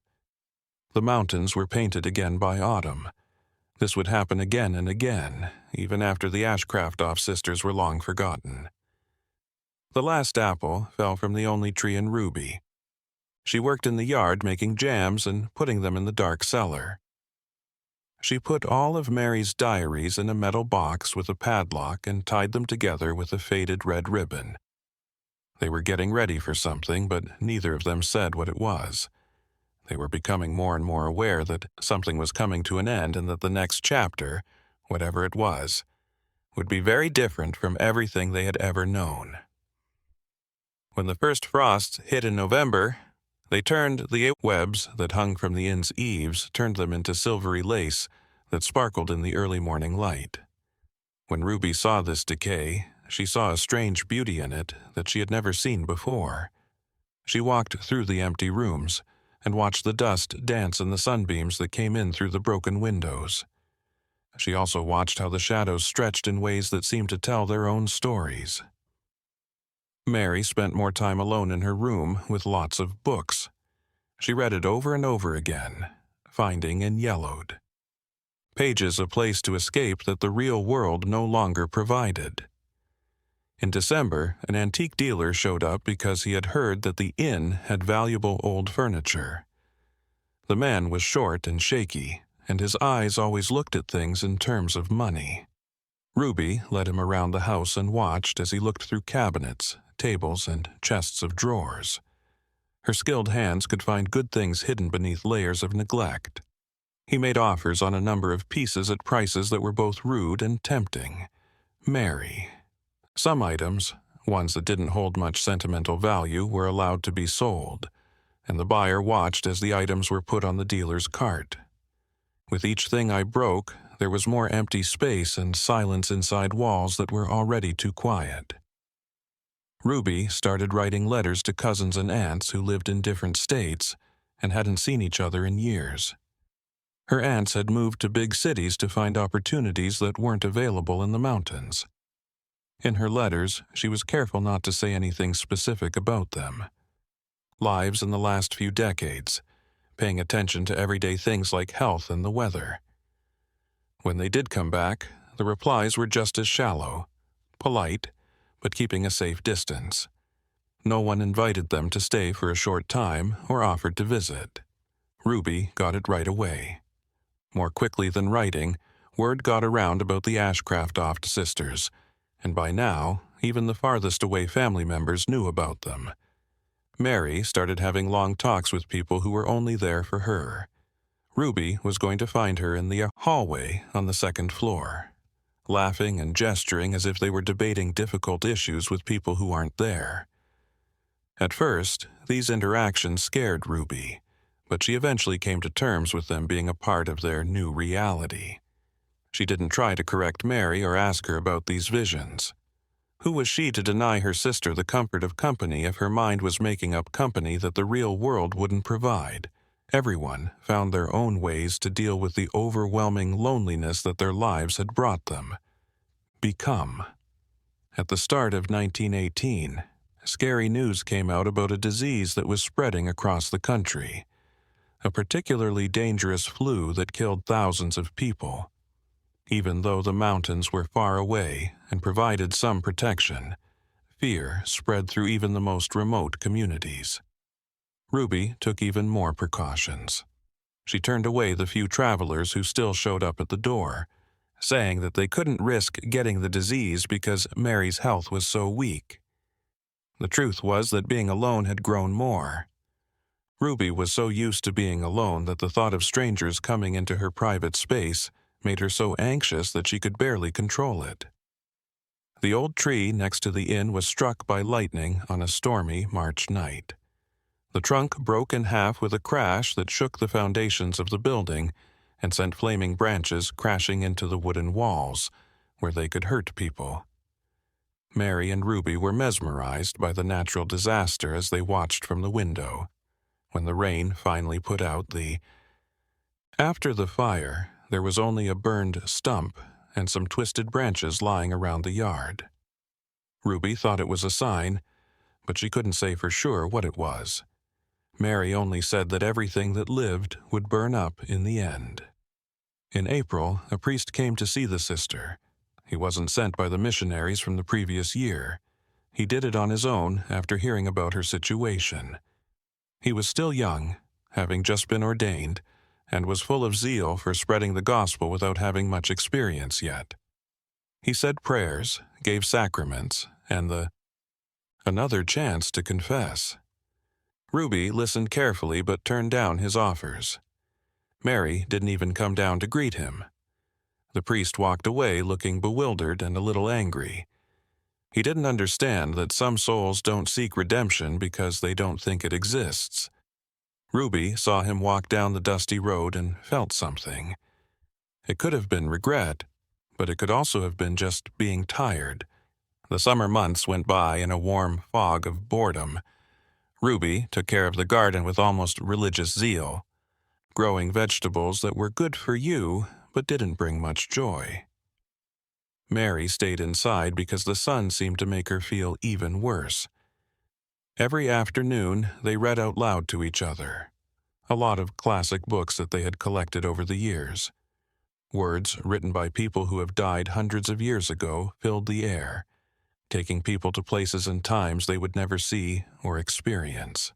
The mountains were painted again by autumn. This would happen again and again, even after the Ashcroft sisters were long forgotten. The last apple fell from the only tree in Ruby. She worked in the yard making jams and putting them in the dark cellar. She put all of Mary's diaries in a metal box with a padlock and tied them together with a faded red ribbon. They were getting ready for something, but neither of them said what it was. They were becoming more and more aware that something was coming to an end and that the next chapter, whatever it was, would be very different from everything they had ever known. When the first frosts hit in November, they turned the webs that hung from the inn's eaves, turned them into silvery lace that sparkled in the early morning light. When Ruby saw this decay, she saw a strange beauty in it that she had never seen before. She walked through the empty rooms and watched the dust dance in the sunbeams that came in through the broken windows. She also watched how the shadows stretched in ways that seemed to tell their own stories. Mary spent more time alone in her room with lots of books. She read it over and over again, finding and yellowed. Pages a place to escape that the real world no longer provided. In December, an antique dealer showed up because he had heard that the inn had valuable old furniture. The man was short and shaky, and his eyes always looked at things in terms of money. Ruby led him around the house and watched as he looked through cabinets, tables, and chests of drawers. Her skilled hands could find good things hidden beneath layers of neglect. He made offers on a number of pieces at prices that were both rude and tempting. Mary. Some items, ones that didn't hold much sentimental value, were allowed to be sold, and the buyer watched as the items were put on the dealer's cart. With each thing I broke, there was more empty space and silence inside walls that were already too quiet. Ruby started writing letters to cousins and aunts who lived in different states and hadn't seen each other in years. Her aunts had moved to big cities to find opportunities that weren't available in the mountains. In her letters, she was careful not to say anything specific about them. Lives in the last few decades, paying attention to everyday things like health and the weather. When they did come back, the replies were just as shallow, polite, but keeping a safe distance. No one invited them to stay for a short time or offered to visit. Ruby got it right away. More quickly than writing, word got around about the Ashcroft sisters, and by now, even the farthest away family members knew about them. Mary started having long talks with people who were only there for her. Ruby was going to find her in the hallway on the second floor, laughing and gesturing as if they were debating difficult issues with people who aren't there. At first, these interactions scared Ruby, but she eventually came to terms with them being a part of their new reality. She didn't try to correct Mary or ask her about these visions. Who was she to deny her sister the comfort of company if her mind was making up company that the real world wouldn't provide? Everyone found their own ways to deal with the overwhelming loneliness that their lives had brought them. Become. At the start of 1918, scary news came out about a disease that was spreading across the country, a particularly dangerous flu that killed thousands of people. Even though the mountains were far away and provided some protection, fear spread through even the most remote communities. Ruby took even more precautions. She turned away the few travelers who still showed up at the door, saying that they couldn't risk getting the disease because Mary's health was so weak. The truth was that being alone had grown more. Ruby was so used to being alone that the thought of strangers coming into her private space made her so anxious that she could barely control it. The old tree next to the inn was struck by lightning on a stormy March night. The trunk broke in half with a crash that shook the foundations of the building and sent flaming branches crashing into the wooden walls, where they could hurt people. Mary and Ruby were mesmerized by the natural disaster as they watched from the window. When the rain finally put out After the fire, there was only a burned stump and some twisted branches lying around the yard. Ruby thought it was a sign, but she couldn't say for sure what it was. Mary only said that everything that lived would burn up in the end. In April, a priest came to see the sister. He wasn't sent by the missionaries from the previous year. He did it on his own after hearing about her situation. He was still young, having just been ordained, and was full of zeal for spreading the gospel without having much experience yet. He said prayers, gave sacraments, and another chance to confess. Ruby listened carefully but turned down his offers. Mary didn't even come down to greet him. The priest walked away looking bewildered and a little angry. He didn't understand that some souls don't seek redemption because they don't think it exists. Ruby saw him walk down the dusty road and felt something. It could have been regret, but it could also have been just being tired. The summer months went by in a warm fog of boredom. Ruby took care of the garden with almost religious zeal, growing vegetables that were good for you but didn't bring much joy. Mary stayed inside because the sun seemed to make her feel even worse. Every afternoon, they read out loud to each other, a lot of classic books that they had collected over the years. Words written by people who have died hundreds of years ago filled the air, taking people to places and times they would never see or experience.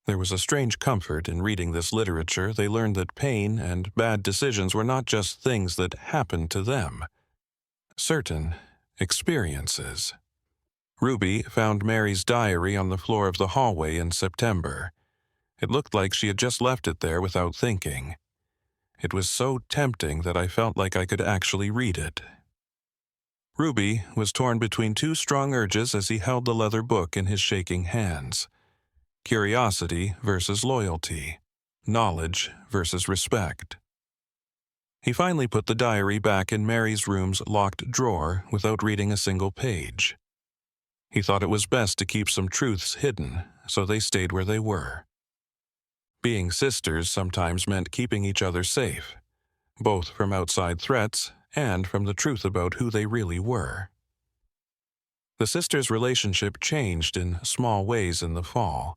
There was a strange comfort in reading this literature. They learned that pain and bad decisions were not just things that happened to them. Certain experiences. Ruby found Mary's diary on the floor of the hallway in September. It looked like she had just left it there without thinking. It was so tempting that I felt like I could actually read it. Ruby was torn between two strong urges as he held the leather book in his shaking hands. Curiosity versus loyalty. Knowledge versus respect. He finally put the diary back in Mary's room's locked drawer without reading a single page. He thought it was best to keep some truths hidden, so they stayed where they were. Being sisters sometimes meant keeping each other safe, both from outside threats and from the truth about who they really were. The sisters' relationship changed in small ways in the fall.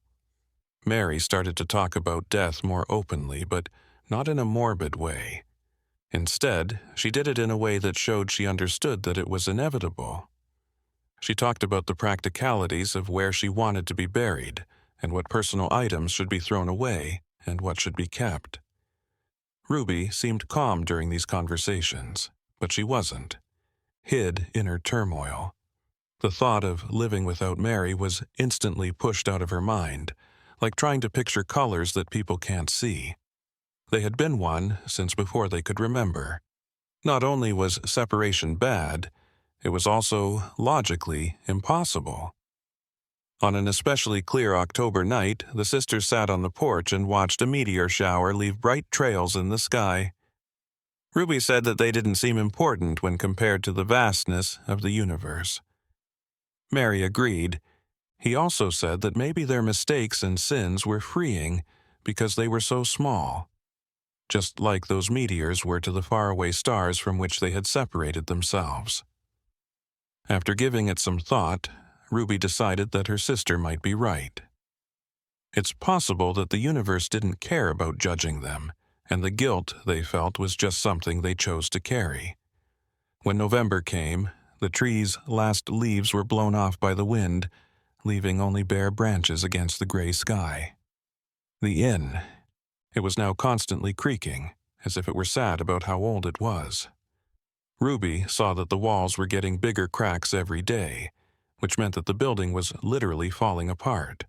Mary started to talk about death more openly, but not in a morbid way. Instead, she did it in a way that showed she understood that it was inevitable. She talked about the practicalities of where she wanted to be buried, and what personal items should be thrown away, and what should be kept. Ruby seemed calm during these conversations, but she wasn't. Hid in her turmoil. The thought of living without Mary was instantly pushed out of her mind, like trying to picture colors that people can't see. They had been one since before they could remember. Not only was separation bad, it was also logically impossible. On an especially clear October night, the sisters sat on the porch and watched a meteor shower leave bright trails in the sky. Ruby said that they didn't seem important when compared to the vastness of the universe. Mary agreed. He also said that maybe their mistakes and sins were freeing because they were so small, just like those meteors were to the faraway stars from which they had separated themselves. After giving it some thought, Ruby decided that her sister might be right. It's possible that the universe didn't care about judging them, and the guilt they felt was just something they chose to carry. When November came, the trees' last leaves were blown off by the wind, leaving only bare branches against the gray sky. The inn. It was now constantly creaking, as if it were sad about how old it was. Ruby saw that the walls were getting bigger cracks every day, which meant that the building was literally falling apart.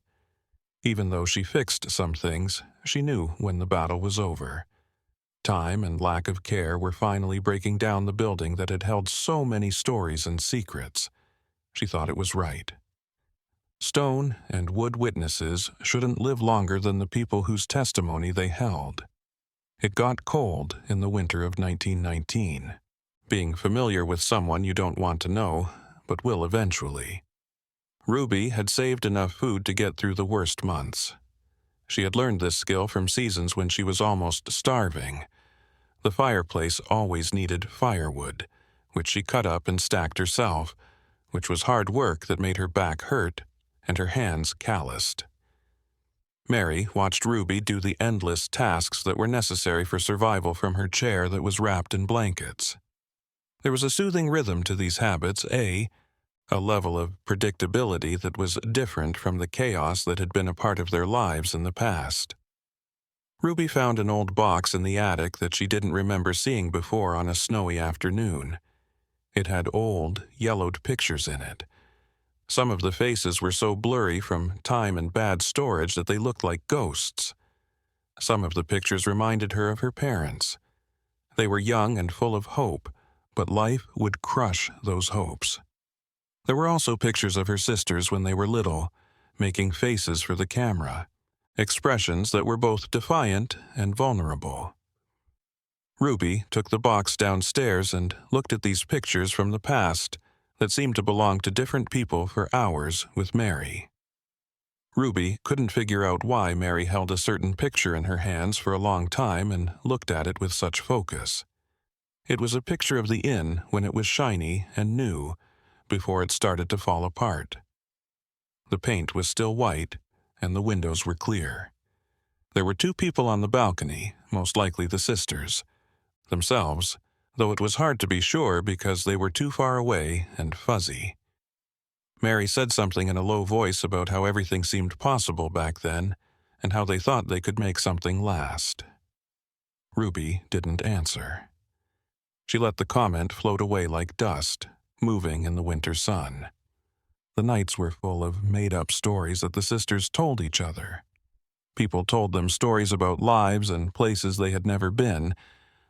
Even though she fixed some things, she knew when the battle was over. Time and lack of care were finally breaking down the building that had held so many stories and secrets. She thought it was right. Stone and wood witnesses shouldn't live longer than the people whose testimony they held. It got cold in the winter of 1919. Being familiar with someone you don't want to know, but will eventually. Ruby had saved enough food to get through the worst months. She had learned this skill from seasons when she was almost starving. The fireplace always needed firewood, which she cut up and stacked herself, which was hard work that made her back hurt and her hands calloused. Mary watched Ruby do the endless tasks that were necessary for survival from her chair that was wrapped in blankets. There was a soothing rhythm to these habits, a level of predictability that was different from the chaos that had been a part of their lives in the past. Ruby found an old box in the attic that she didn't remember seeing before on a snowy afternoon. It had old, yellowed pictures in it. Some of the faces were so blurry from time and bad storage that they looked like ghosts. Some of the pictures reminded her of her parents. They were young and full of hope, but life would crush those hopes. There were also pictures of her sisters when they were little, making faces for the camera, expressions that were both defiant and vulnerable. Ruby took the box downstairs and looked at these pictures from the past that seemed to belong to different people for hours with Mary. Ruby couldn't figure out why Mary held a certain picture in her hands for a long time and looked at it with such focus. It was a picture of the inn when it was shiny and new, before it started to fall apart. The paint was still white, and the windows were clear. There were two people on the balcony, most likely the sisters themselves, though it was hard to be sure because they were too far away and fuzzy. Mary said something in a low voice about how everything seemed possible back then, and how they thought they could make something last. Ruby didn't answer. She let the comment float away like dust, moving in the winter sun. The nights were full of made-up stories that the sisters told each other. People told them stories about lives and places they had never been.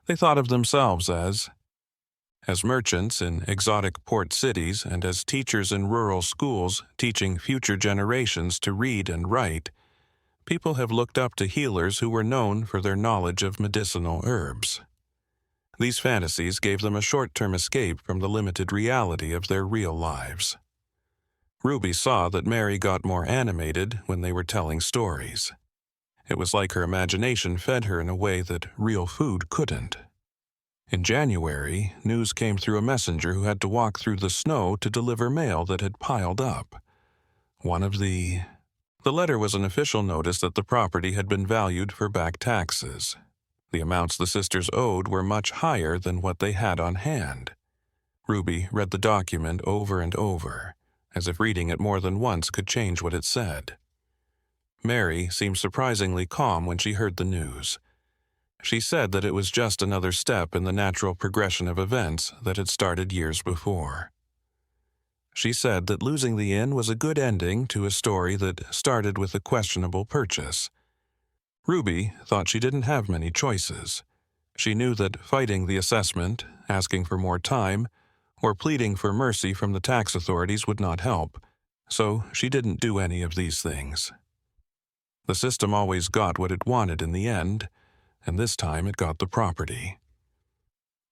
They thought of themselves as merchants in exotic port cities and as teachers in rural schools teaching future generations to read and write. People have looked up to healers who were known for their knowledge of medicinal herbs. These fantasies gave them a short-term escape from the limited reality of their real lives. Ruby saw that Mary got more animated when they were telling stories. It was like her imagination fed her in a way that real food couldn't. In January, news came through a messenger who had to walk through the snow to deliver mail that had piled up. The letter was an official notice that the property had been valued for back taxes. The amounts the sisters owed were much higher than what they had on hand. Ruby read the document over and over, as if reading it more than once could change what it said. Mary seemed surprisingly calm when she heard the news. She said that it was just another step in the natural progression of events that had started years before. She said that losing the inn was a good ending to a story that started with a questionable purchase. Ruby thought she didn't have many choices. She knew that fighting the assessment, asking for more time, or pleading for mercy from the tax authorities would not help, so she didn't do any of these things. The system always got what it wanted in the end, and this time it got the property.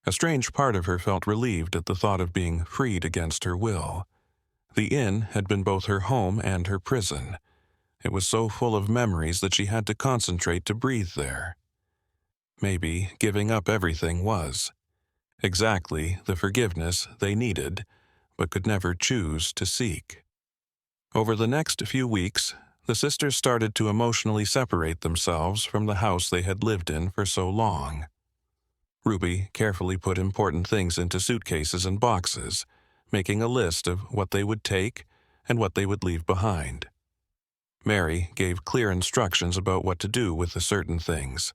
A strange part of her felt relieved at the thought of being freed against her will. The inn had been both her home and her prison. It was so full of memories that she had to concentrate to breathe there. Maybe giving up everything was exactly the forgiveness they needed, but could never choose to seek. Over the next few weeks, the sisters started to emotionally separate themselves from the house they had lived in for so long. Ruby carefully put important things into suitcases and boxes, making a list of what they would take and what they would leave behind. Mary gave clear instructions about what to do with the certain things.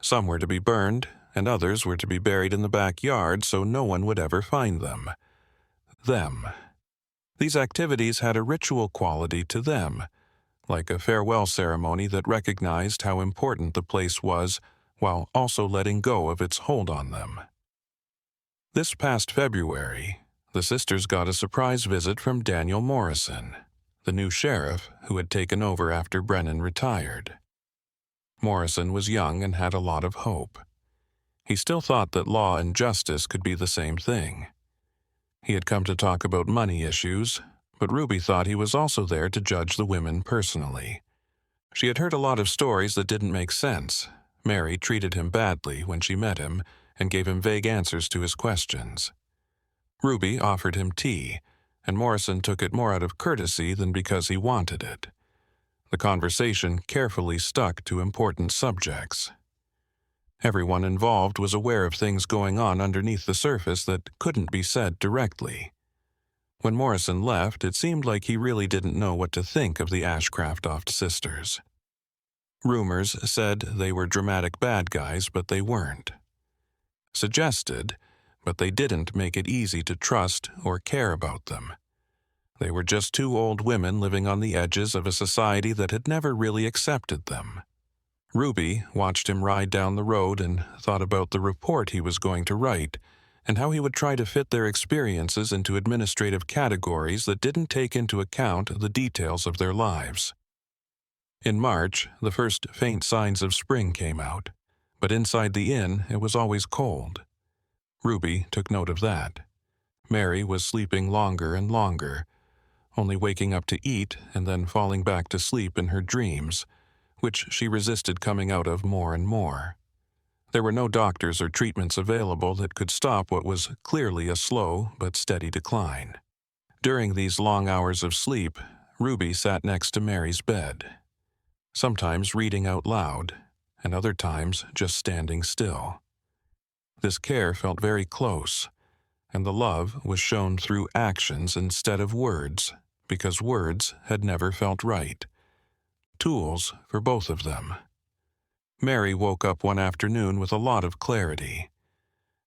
Some were to be burned, and others were to be buried in the backyard so no one would ever find them. These activities had a ritual quality to them, like a farewell ceremony that recognized how important the place was while also letting go of its hold on them. This past February, the sisters got a surprise visit from Daniel Morrison, the new sheriff who had taken over after Brennan retired. Morrison was young and had a lot of hope. He still thought that law and justice could be the same thing. He had come to talk about money issues, but Ruby thought he was also there to judge the women personally. She had heard a lot of stories that didn't make sense. Mary treated him badly when she met him and gave him vague answers to his questions. Ruby offered him tea, and Morrison took it more out of courtesy than because he wanted it. The conversation carefully stuck to important subjects. Everyone involved was aware of things going on underneath the surface that couldn't be said directly. When Morrison left, it seemed like he really didn't know what to think of the Ashcroft sisters. Rumors said they were dramatic bad guys, but they weren't. Suggested, but they didn't make it easy to trust or care about them. They were just two old women living on the edges of a society that had never really accepted them. Ruby watched him ride down the road and thought about the report he was going to write and how he would try to fit their experiences into administrative categories that didn't take into account the details of their lives. In March, the first faint signs of spring came out, but inside the inn it was always cold. Ruby took note of that. Mary was sleeping longer and longer, only waking up to eat and then falling back to sleep in her dreams, which she resisted coming out of more and more. There were no doctors or treatments available that could stop what was clearly a slow but steady decline. During these long hours of sleep, Ruby sat next to Mary's bed, sometimes reading out loud, and other times just standing still. This care felt very close, and the love was shown through actions instead of words, because words had never felt right. Tools for both of them. Mary woke up one afternoon with a lot of clarity.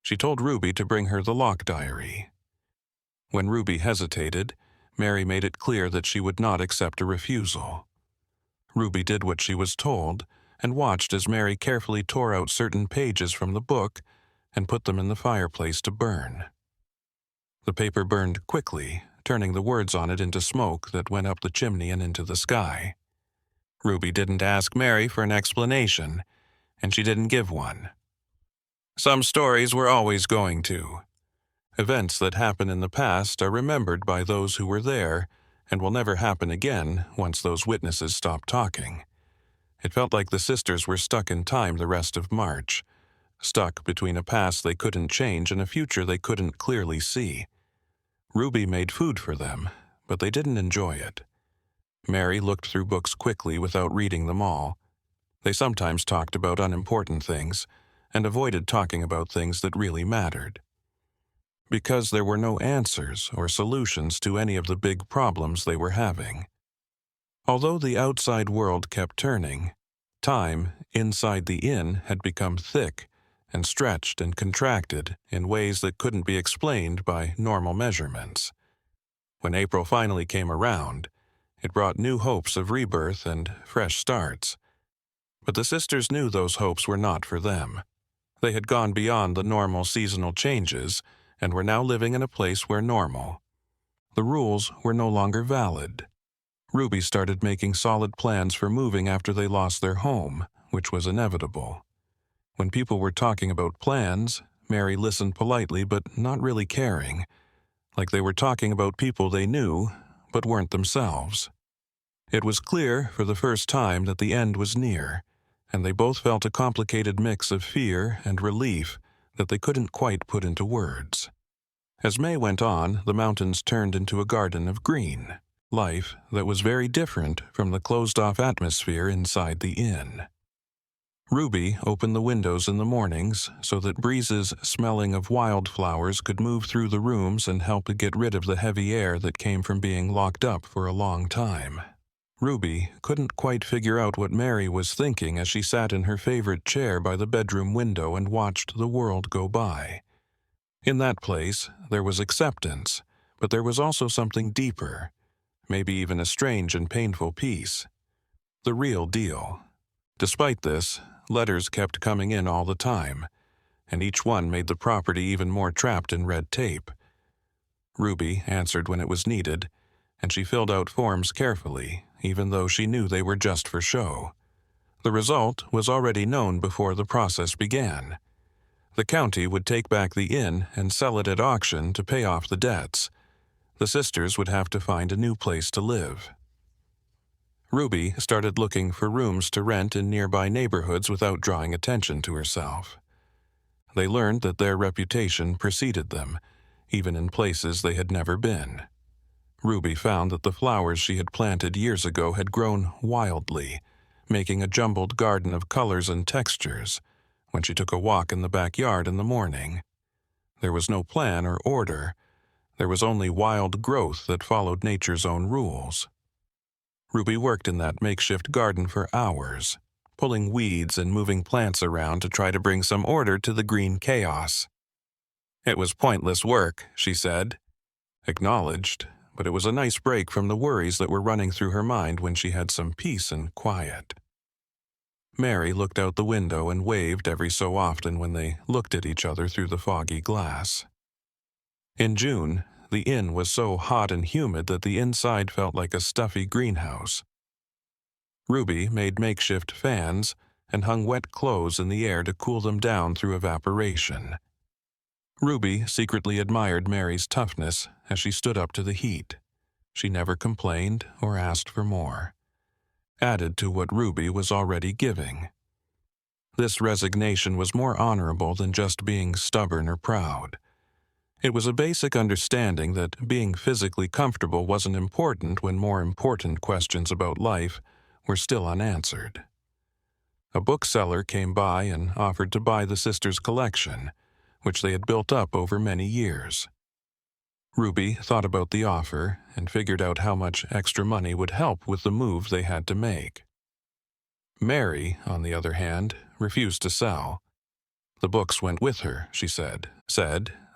She told Ruby to bring her the lock diary. When Ruby hesitated, Mary made it clear that she would not accept a refusal. Ruby did what she was told and watched as Mary carefully tore out certain pages from the book and put them in the fireplace to burn. The paper burned quickly, turning the words on it into smoke that went up the chimney and into the sky. Ruby didn't ask Mary for an explanation, and she didn't give one. Some stories were always going to. Events that happened in the past are remembered by those who were there and will never happen again once those witnesses stop talking. It felt like the sisters were stuck in time the rest of March, stuck between a past they couldn't change and a future they couldn't clearly see. Ruby made food for them, but they didn't enjoy it. Mary looked through books quickly without reading them all. They sometimes talked about unimportant things and avoided talking about things that really mattered. Because there were no answers or solutions to any of the big problems they were having. Although the outside world kept turning, time inside the inn had become thick and stretched and contracted in ways that couldn't be explained by normal measurements. When April finally came around, it brought new hopes of rebirth and fresh starts. But the sisters knew those hopes were not for them. They had gone beyond the normal seasonal changes and were now living in a place where normal, The rules were no longer valid. Ruby started making solid plans for moving after they lost their home, which was inevitable. When people were talking about plans, Mary listened politely but not really caring, like they were talking about people they knew but weren't themselves. It was clear for the first time that the end was near, and they both felt a complicated mix of fear and relief that they couldn't quite put into words. As May went on, the mountains turned into a garden of green, life that was very different from the closed-off atmosphere inside the inn. Ruby opened the windows in the mornings so that breezes smelling of wildflowers could move through the rooms and help to get rid of the heavy air that came from being locked up for a long time. Ruby couldn't quite figure out what Mary was thinking as she sat in her favorite chair by the bedroom window and watched the world go by. In that place, there was acceptance, but there was also something deeper, maybe even a strange and painful peace. The real deal. Despite this, letters kept coming in all the time, and each one made the property even more trapped in red tape. Ruby answered when it was needed, and she filled out forms carefully, even though she knew they were just for show. The result was already known before the process began. The county would take back the inn and sell it at auction to pay off the debts. The sisters would have to find a new place to live. Ruby started looking for rooms to rent in nearby neighborhoods without drawing attention to herself. They learned that their reputation preceded them, even in places they had never been. Ruby found that the flowers she had planted years ago had grown wildly, making a jumbled garden of colors and textures when she took a walk in the backyard in the morning. There was no plan or order. There was only wild growth that followed nature's own rules. Ruby worked in that makeshift garden for hours, pulling weeds and moving plants around to try to bring some order to the green chaos. It was pointless work, she said. Acknowledged, but it was a nice break from the worries that were running through her mind when she had some peace and quiet. Mary looked out the window and waved every so often when they looked at each other through the foggy glass. In June, the inn was so hot and humid that the inside felt like a stuffy greenhouse. Ruby made makeshift fans and hung wet clothes in the air to cool them down through evaporation. Ruby secretly admired Mary's toughness as she stood up to the heat. She never complained or asked for more. Added to what Ruby was already giving. This resignation was more honorable than just being stubborn or proud. It was a basic understanding that being physically comfortable wasn't important when more important questions about life were still unanswered. A bookseller came by and offered to buy the sisters' collection, which they had built up over many years. Ruby thought about the offer and figured out how much extra money would help with the move they had to make. Mary, on the other hand, refused to sell. The books went with her, she said,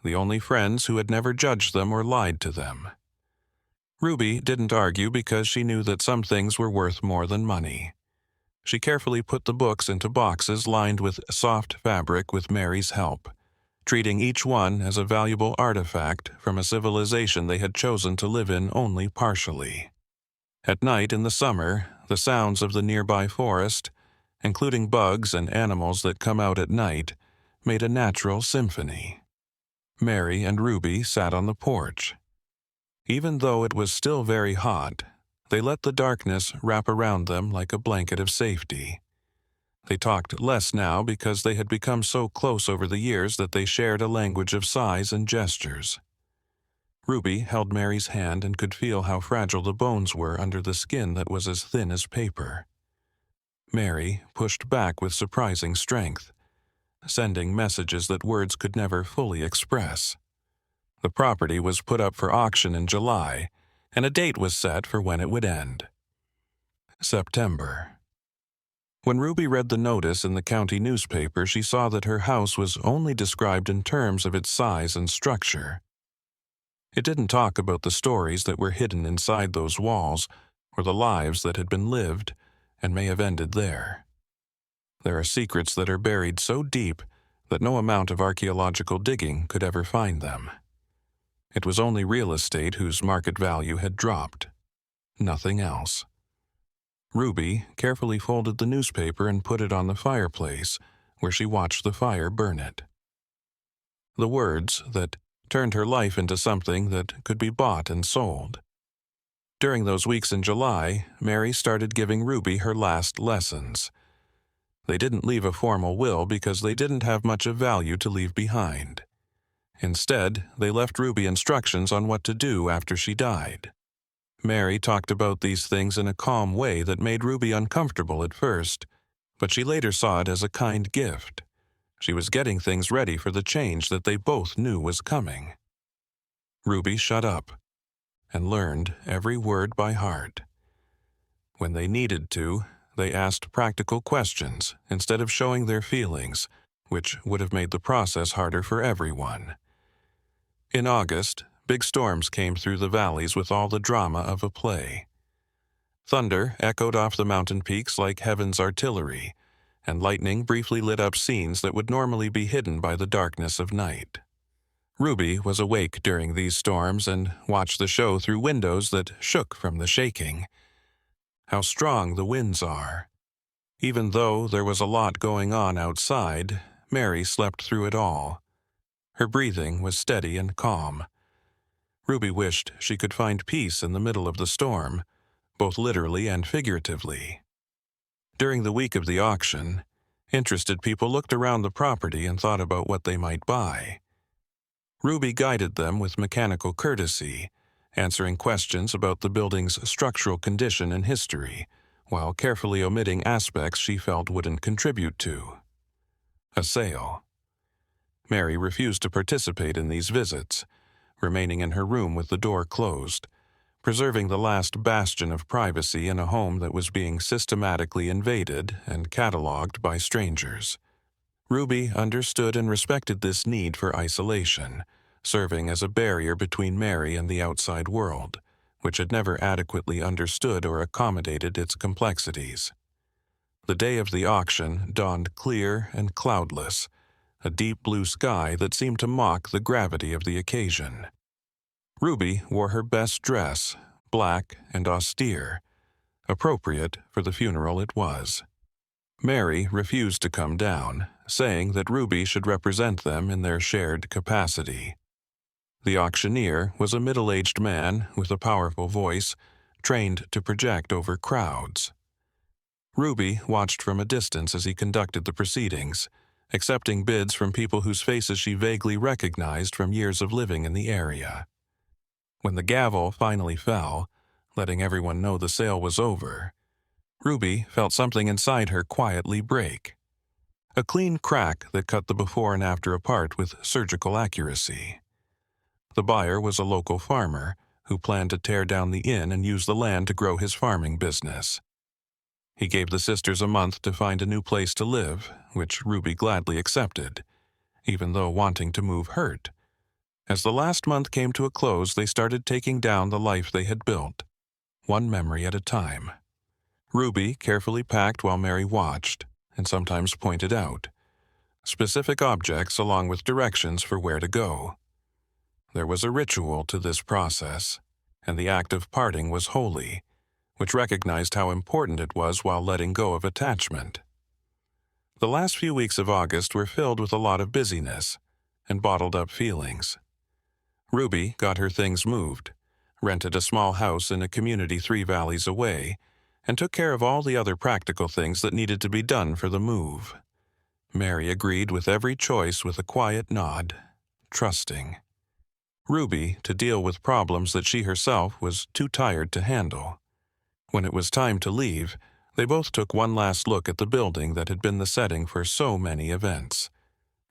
the only friends who had never judged them or lied to them. Ruby didn't argue because she knew that some things were worth more than money. She carefully put the books into boxes lined with soft fabric with Mary's help, treating each one as a valuable artifact from a civilization they had chosen to live in only partially. At night in the summer, the sounds of the nearby forest, including bugs and animals that come out at night, made a natural symphony. Mary and Ruby sat on the porch. Even though it was still very hot, they let the darkness wrap around them like a blanket of safety. They talked less now because they had become so close over the years that they shared a language of sighs and gestures. Ruby held Mary's hand and could feel how fragile the bones were under the skin that was as thin as paper. Mary pushed back with surprising strength, sending messages that words could never fully express. The property was put up for auction in July, and a date was set for when it would end. September. When Ruby read the notice in the county newspaper, she saw that her house was only described in terms of its size and structure. It didn't talk about the stories that were hidden inside those walls, or the lives that had been lived and may have ended there. There are secrets that are buried so deep that no amount of archaeological digging could ever find them. It was only real estate whose market value had dropped. Nothing else. Ruby carefully folded the newspaper and put it on the fireplace, where she watched the fire burn it. The words that turned her life into something that could be bought and sold. During those weeks in July, Mary started giving Ruby her last lessons. They didn't leave a formal will because they didn't have much of value to leave behind. Instead, they left Ruby instructions on what to do after she died. Mary talked about these things in a calm way that made Ruby uncomfortable at first, but she later saw it as a kind gift. She was getting things ready for the change that they both knew was coming. Ruby shut up and learned every word by heart. When they needed to, they asked practical questions instead of showing their feelings, which would have made the process harder for everyone. In August, big storms came through the valleys with all the drama of a play. Thunder echoed off the mountain peaks like heaven's artillery, and lightning briefly lit up scenes that would normally be hidden by the darkness of night. Ruby was awake during these storms and watched the show through windows that shook from the shaking. How strong the winds are. Even though there was a lot going on outside, Mary slept through it all. Her breathing was steady and calm. Ruby wished she could find peace in the middle of the storm, both literally and figuratively. During the week of the auction, interested people looked around the property and thought about what they might buy. Ruby guided them with mechanical courtesy, answering questions about the building's structural condition and history, while carefully omitting aspects she felt wouldn't contribute to a sale. Mary refused to participate in these visits, remaining in her room with the door closed, preserving the last bastion of privacy in a home that was being systematically invaded and catalogued by strangers. Ruby understood and respected this need for isolation, serving as a barrier between Mary and the outside world, which had never adequately understood or accommodated its complexities. The day of the auction dawned clear and cloudless, a deep blue sky that seemed to mock the gravity of the occasion. Ruby wore her best dress, black and austere, appropriate for the funeral it was. Mary refused to come down, saying that Ruby should represent them in their shared capacity. The auctioneer was a middle-aged man with a powerful voice, trained to project over crowds. Ruby watched from a distance as he conducted the proceedings, accepting bids from people whose faces she vaguely recognized from years of living in the area. When the gavel finally fell, letting everyone know the sale was over, Ruby felt something inside her quietly break. A clean crack that cut the before and after apart with surgical accuracy. The buyer was a local farmer who planned to tear down the inn and use the land to grow his farming business. He gave the sisters a month to find a new place to live, which Ruby gladly accepted, even though wanting to move hurt. As the last month came to a close, they started taking down the life they had built, one memory at a time. Ruby carefully packed while Mary watched, and sometimes pointed out specific objects along with directions for where to go. There was a ritual to this process, and the act of parting was holy, which recognized how important it was while letting go of attachment. The last few weeks of August were filled with a lot of busyness and bottled-up feelings. Ruby got her things moved, rented a small house in a community 3 valleys away, and took care of all the other practical things that needed to be done for the move. Mary agreed with every choice with a quiet nod, trusting Ruby to deal with problems that she herself was too tired to handle. When it was time to leave, they both took one last look at the building that had been the setting for so many events.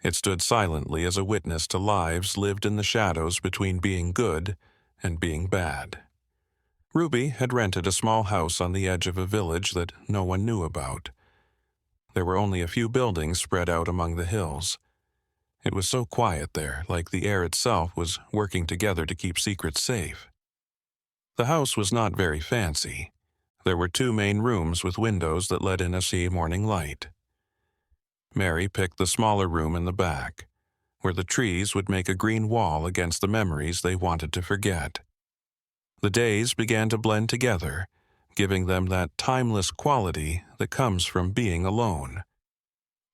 It stood silently as a witness to lives lived in the shadows between being good and being bad. Ruby had rented a small house on the edge of a village that no one knew about. There were only a few buildings spread out among the hills. It was so quiet there, like the air itself was working together to keep secrets safe. The house was not very fancy. There were 2 main rooms with windows that let in a sea morning light. Mary picked the smaller room in the back, where the trees would make a green wall against the memories they wanted to forget. The days began to blend together, giving them that timeless quality that comes from being alone.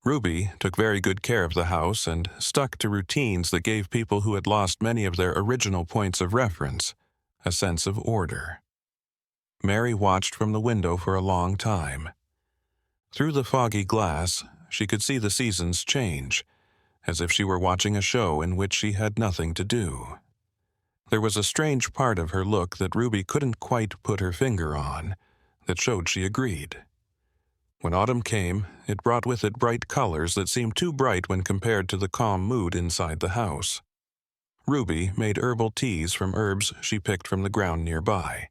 Ruby took very good care of the house and stuck to routines that gave people who had lost many of their original points of reference a sense of order. Mary watched from the window for a long time. Through the foggy glass, she could see the seasons change, as if she were watching a show in which she had nothing to do. There was a strange part of her look that Ruby couldn't quite put her finger on, that showed she agreed. When autumn came, it brought with it bright colors that seemed too bright when compared to the calm mood inside the house. Ruby made herbal teas from herbs she picked from the ground nearby.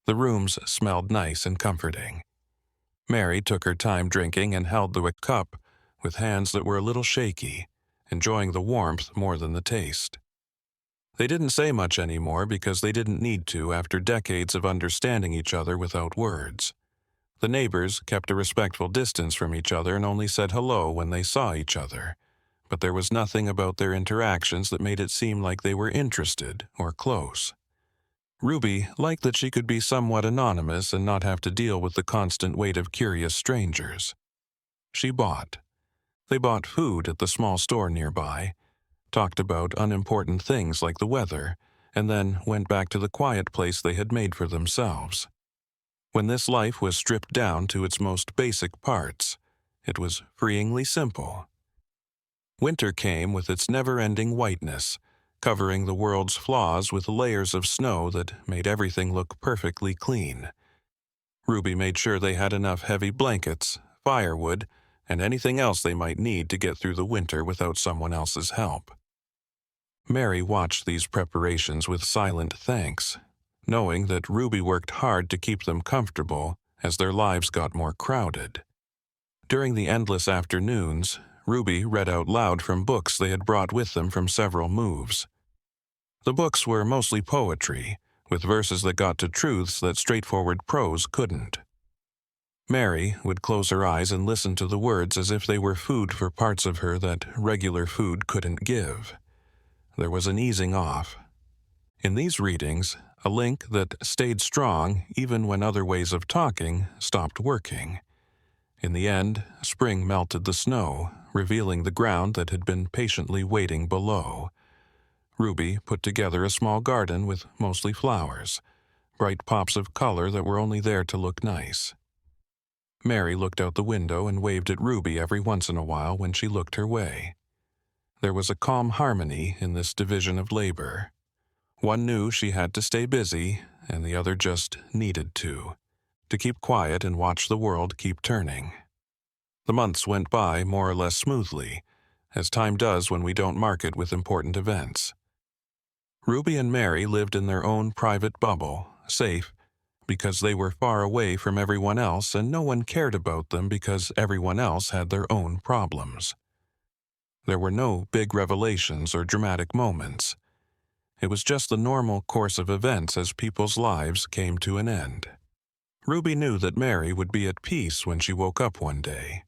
The rooms smelled nice and comforting. Mary took her time drinking and held the cup with hands that were a little shaky, enjoying the warmth more than the taste. They didn't say much anymore because they didn't need to after decades of understanding each other without words. The neighbors kept a respectful distance from each other and only said hello when they saw each other, but there was nothing about their interactions that made it seem like they were interested or close. Ruby liked that she could be somewhat anonymous and not have to deal with the constant weight of curious strangers. She bought. They bought food at the small store nearby, talked about unimportant things like the weather, and then went back to the quiet place they had made for themselves. When this life was stripped down to its most basic parts, it was freeingly simple. Winter came with its never-ending whiteness, covering the world's flaws with layers of snow that made everything look perfectly clean. Ruby made sure they had enough heavy blankets, firewood, and anything else they might need to get through the winter without someone else's help. Mary watched these preparations with silent thanks, knowing that Ruby worked hard to keep them comfortable as their lives got more crowded. During the endless afternoons, Ruby read out loud from books they had brought with them from several moves. The books were mostly poetry, with verses that got to truths that straightforward prose couldn't. Mary would close her eyes and listen to the words as if they were food for parts of her that regular food couldn't give. There was an easing off. In these readings, a link that stayed strong even when other ways of talking stopped working. In the end, spring melted the snow, revealing the ground that had been patiently waiting below. Ruby put together a small garden with mostly flowers, bright pops of color that were only there to look nice. Mary looked out the window and waved at Ruby every once in a while when she looked her way. There was a calm harmony in this division of labor. One knew she had to stay busy, and the other just needed to keep quiet and watch the world keep turning. The months went by more or less smoothly, as time does when we don't mark it with important events. Ruby and Mary lived in their own private bubble, safe, because they were far away from everyone else and no one cared about them because everyone else had their own problems. There were no big revelations or dramatic moments. It was just the normal course of events as people's lives came to an end. Ruby knew that Mary would be at peace when she woke up one day.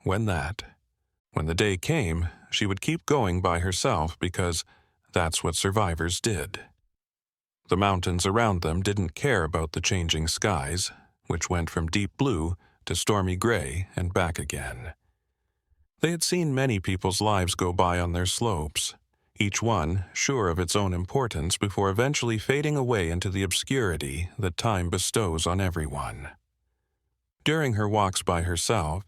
When the day came, she would keep going by herself because that's what survivors did. The mountains around them didn't care about the changing skies, which went from deep blue to stormy gray and back again. They had seen many people's lives go by on their slopes, each one sure of its own importance before eventually fading away into the obscurity that time bestows on everyone. During her walks by herself,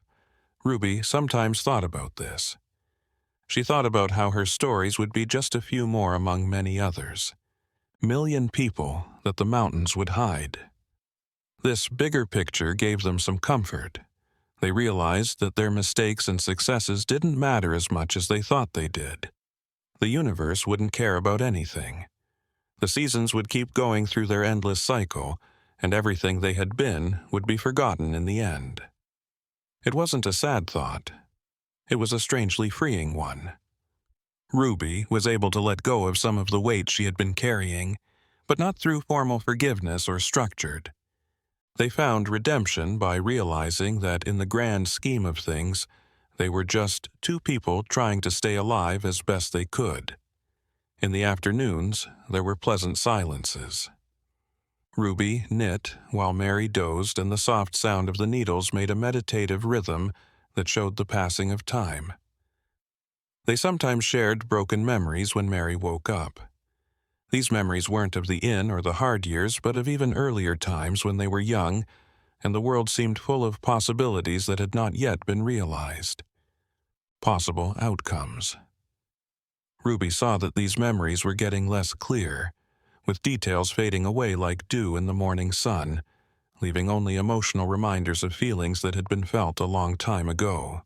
Ruby sometimes thought about this. She thought about how her stories would be just a few more among many others. Million people that the mountains would hide. This bigger picture gave them some comfort. They realized that their mistakes and successes didn't matter as much as they thought they did. The universe wouldn't care about anything. The seasons would keep going through their endless cycle, and everything they had been would be forgotten in the end. It wasn't a sad thought. It was a strangely freeing one. Ruby was able to let go of some of the weight she had been carrying, but not through formal forgiveness or structured. They found redemption by realizing that in the grand scheme of things, They were just two people trying to stay alive as best they could. In the afternoons, there were pleasant silences. Ruby knit while Mary dozed, and the soft sound of the needles made a meditative rhythm that showed the passing of time. They sometimes shared broken memories when Mary woke up. These memories weren't of the in or the hard years, but of even earlier times when they were young, and the world seemed full of possibilities that had not yet been realized. Possible outcomes. Ruby saw that these memories were getting less clear, with details fading away like dew in the morning sun, leaving only emotional reminders of feelings that had been felt a long time ago.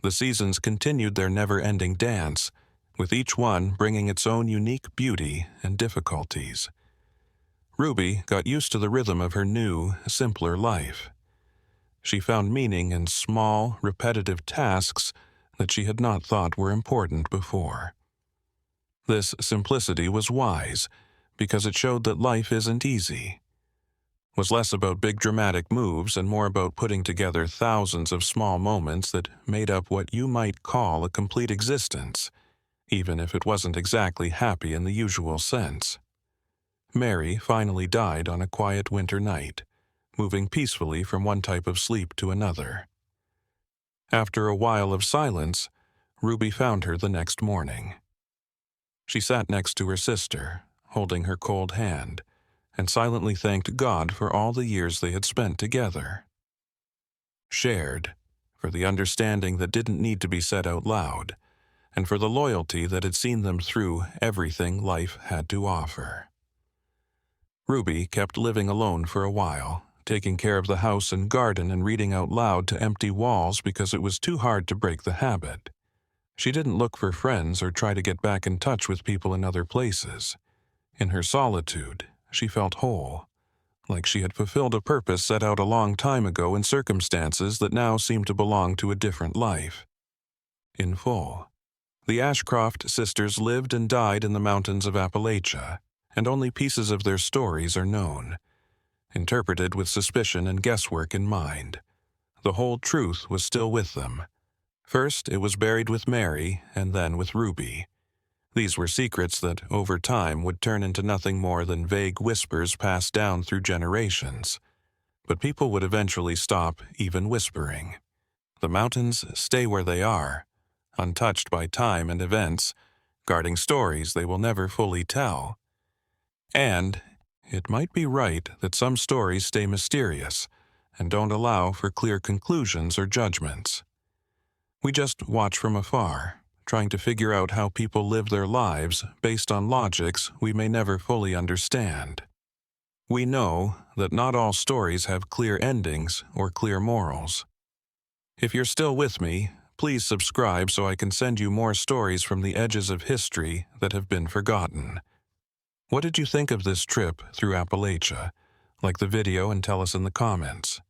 The seasons continued their never-ending dance, with each one bringing its own unique beauty and difficulties. Ruby got used to the rhythm of her new, simpler life. She found meaning in small, repetitive tasks that she had not thought were important before. This simplicity was wise, because it showed that life isn't easy. Was less about big dramatic moves and more about putting together thousands of small moments that made up what you might call a complete existence, even if it wasn't exactly happy in the usual sense. Mary finally died on a quiet winter night, moving peacefully from one type of sleep to another. After a while of silence, Ruby found her the next morning. She sat next to her sister, holding her cold hand, and silently thanked God for all the years they had spent together. Shared, for the understanding that didn't need to be said out loud, and for the loyalty that had seen them through everything life had to offer. Ruby kept living alone for a while, taking care of the house and garden and reading out loud to empty walls because it was too hard to break the habit. She didn't look for friends or try to get back in touch with people in other places. In her solitude, she felt whole, like she had fulfilled a purpose set out a long time ago in circumstances that now seemed to belong to a different life. In full. The Ashcroft sisters lived and died in the mountains of Appalachia, and only pieces of their stories are known, interpreted with suspicion and guesswork in mind. The whole truth was still with them. First, it was buried with Mary, and then with Ruby. These were secrets that, over time, would turn into nothing more than vague whispers passed down through generations. But people would eventually stop even whispering. The mountains stay where they are, untouched by time and events, guarding stories they will never fully tell. And it might be right that some stories stay mysterious and don't allow for clear conclusions or judgments. We just watch from afar, trying to figure out how people live their lives based on logics we may never fully understand. We know that not all stories have clear endings or clear morals. If you're still with me, please subscribe so I can send you more stories from the edges of history that have been forgotten. What did you think of this trip through Appalachia? Like the video and tell us in the comments.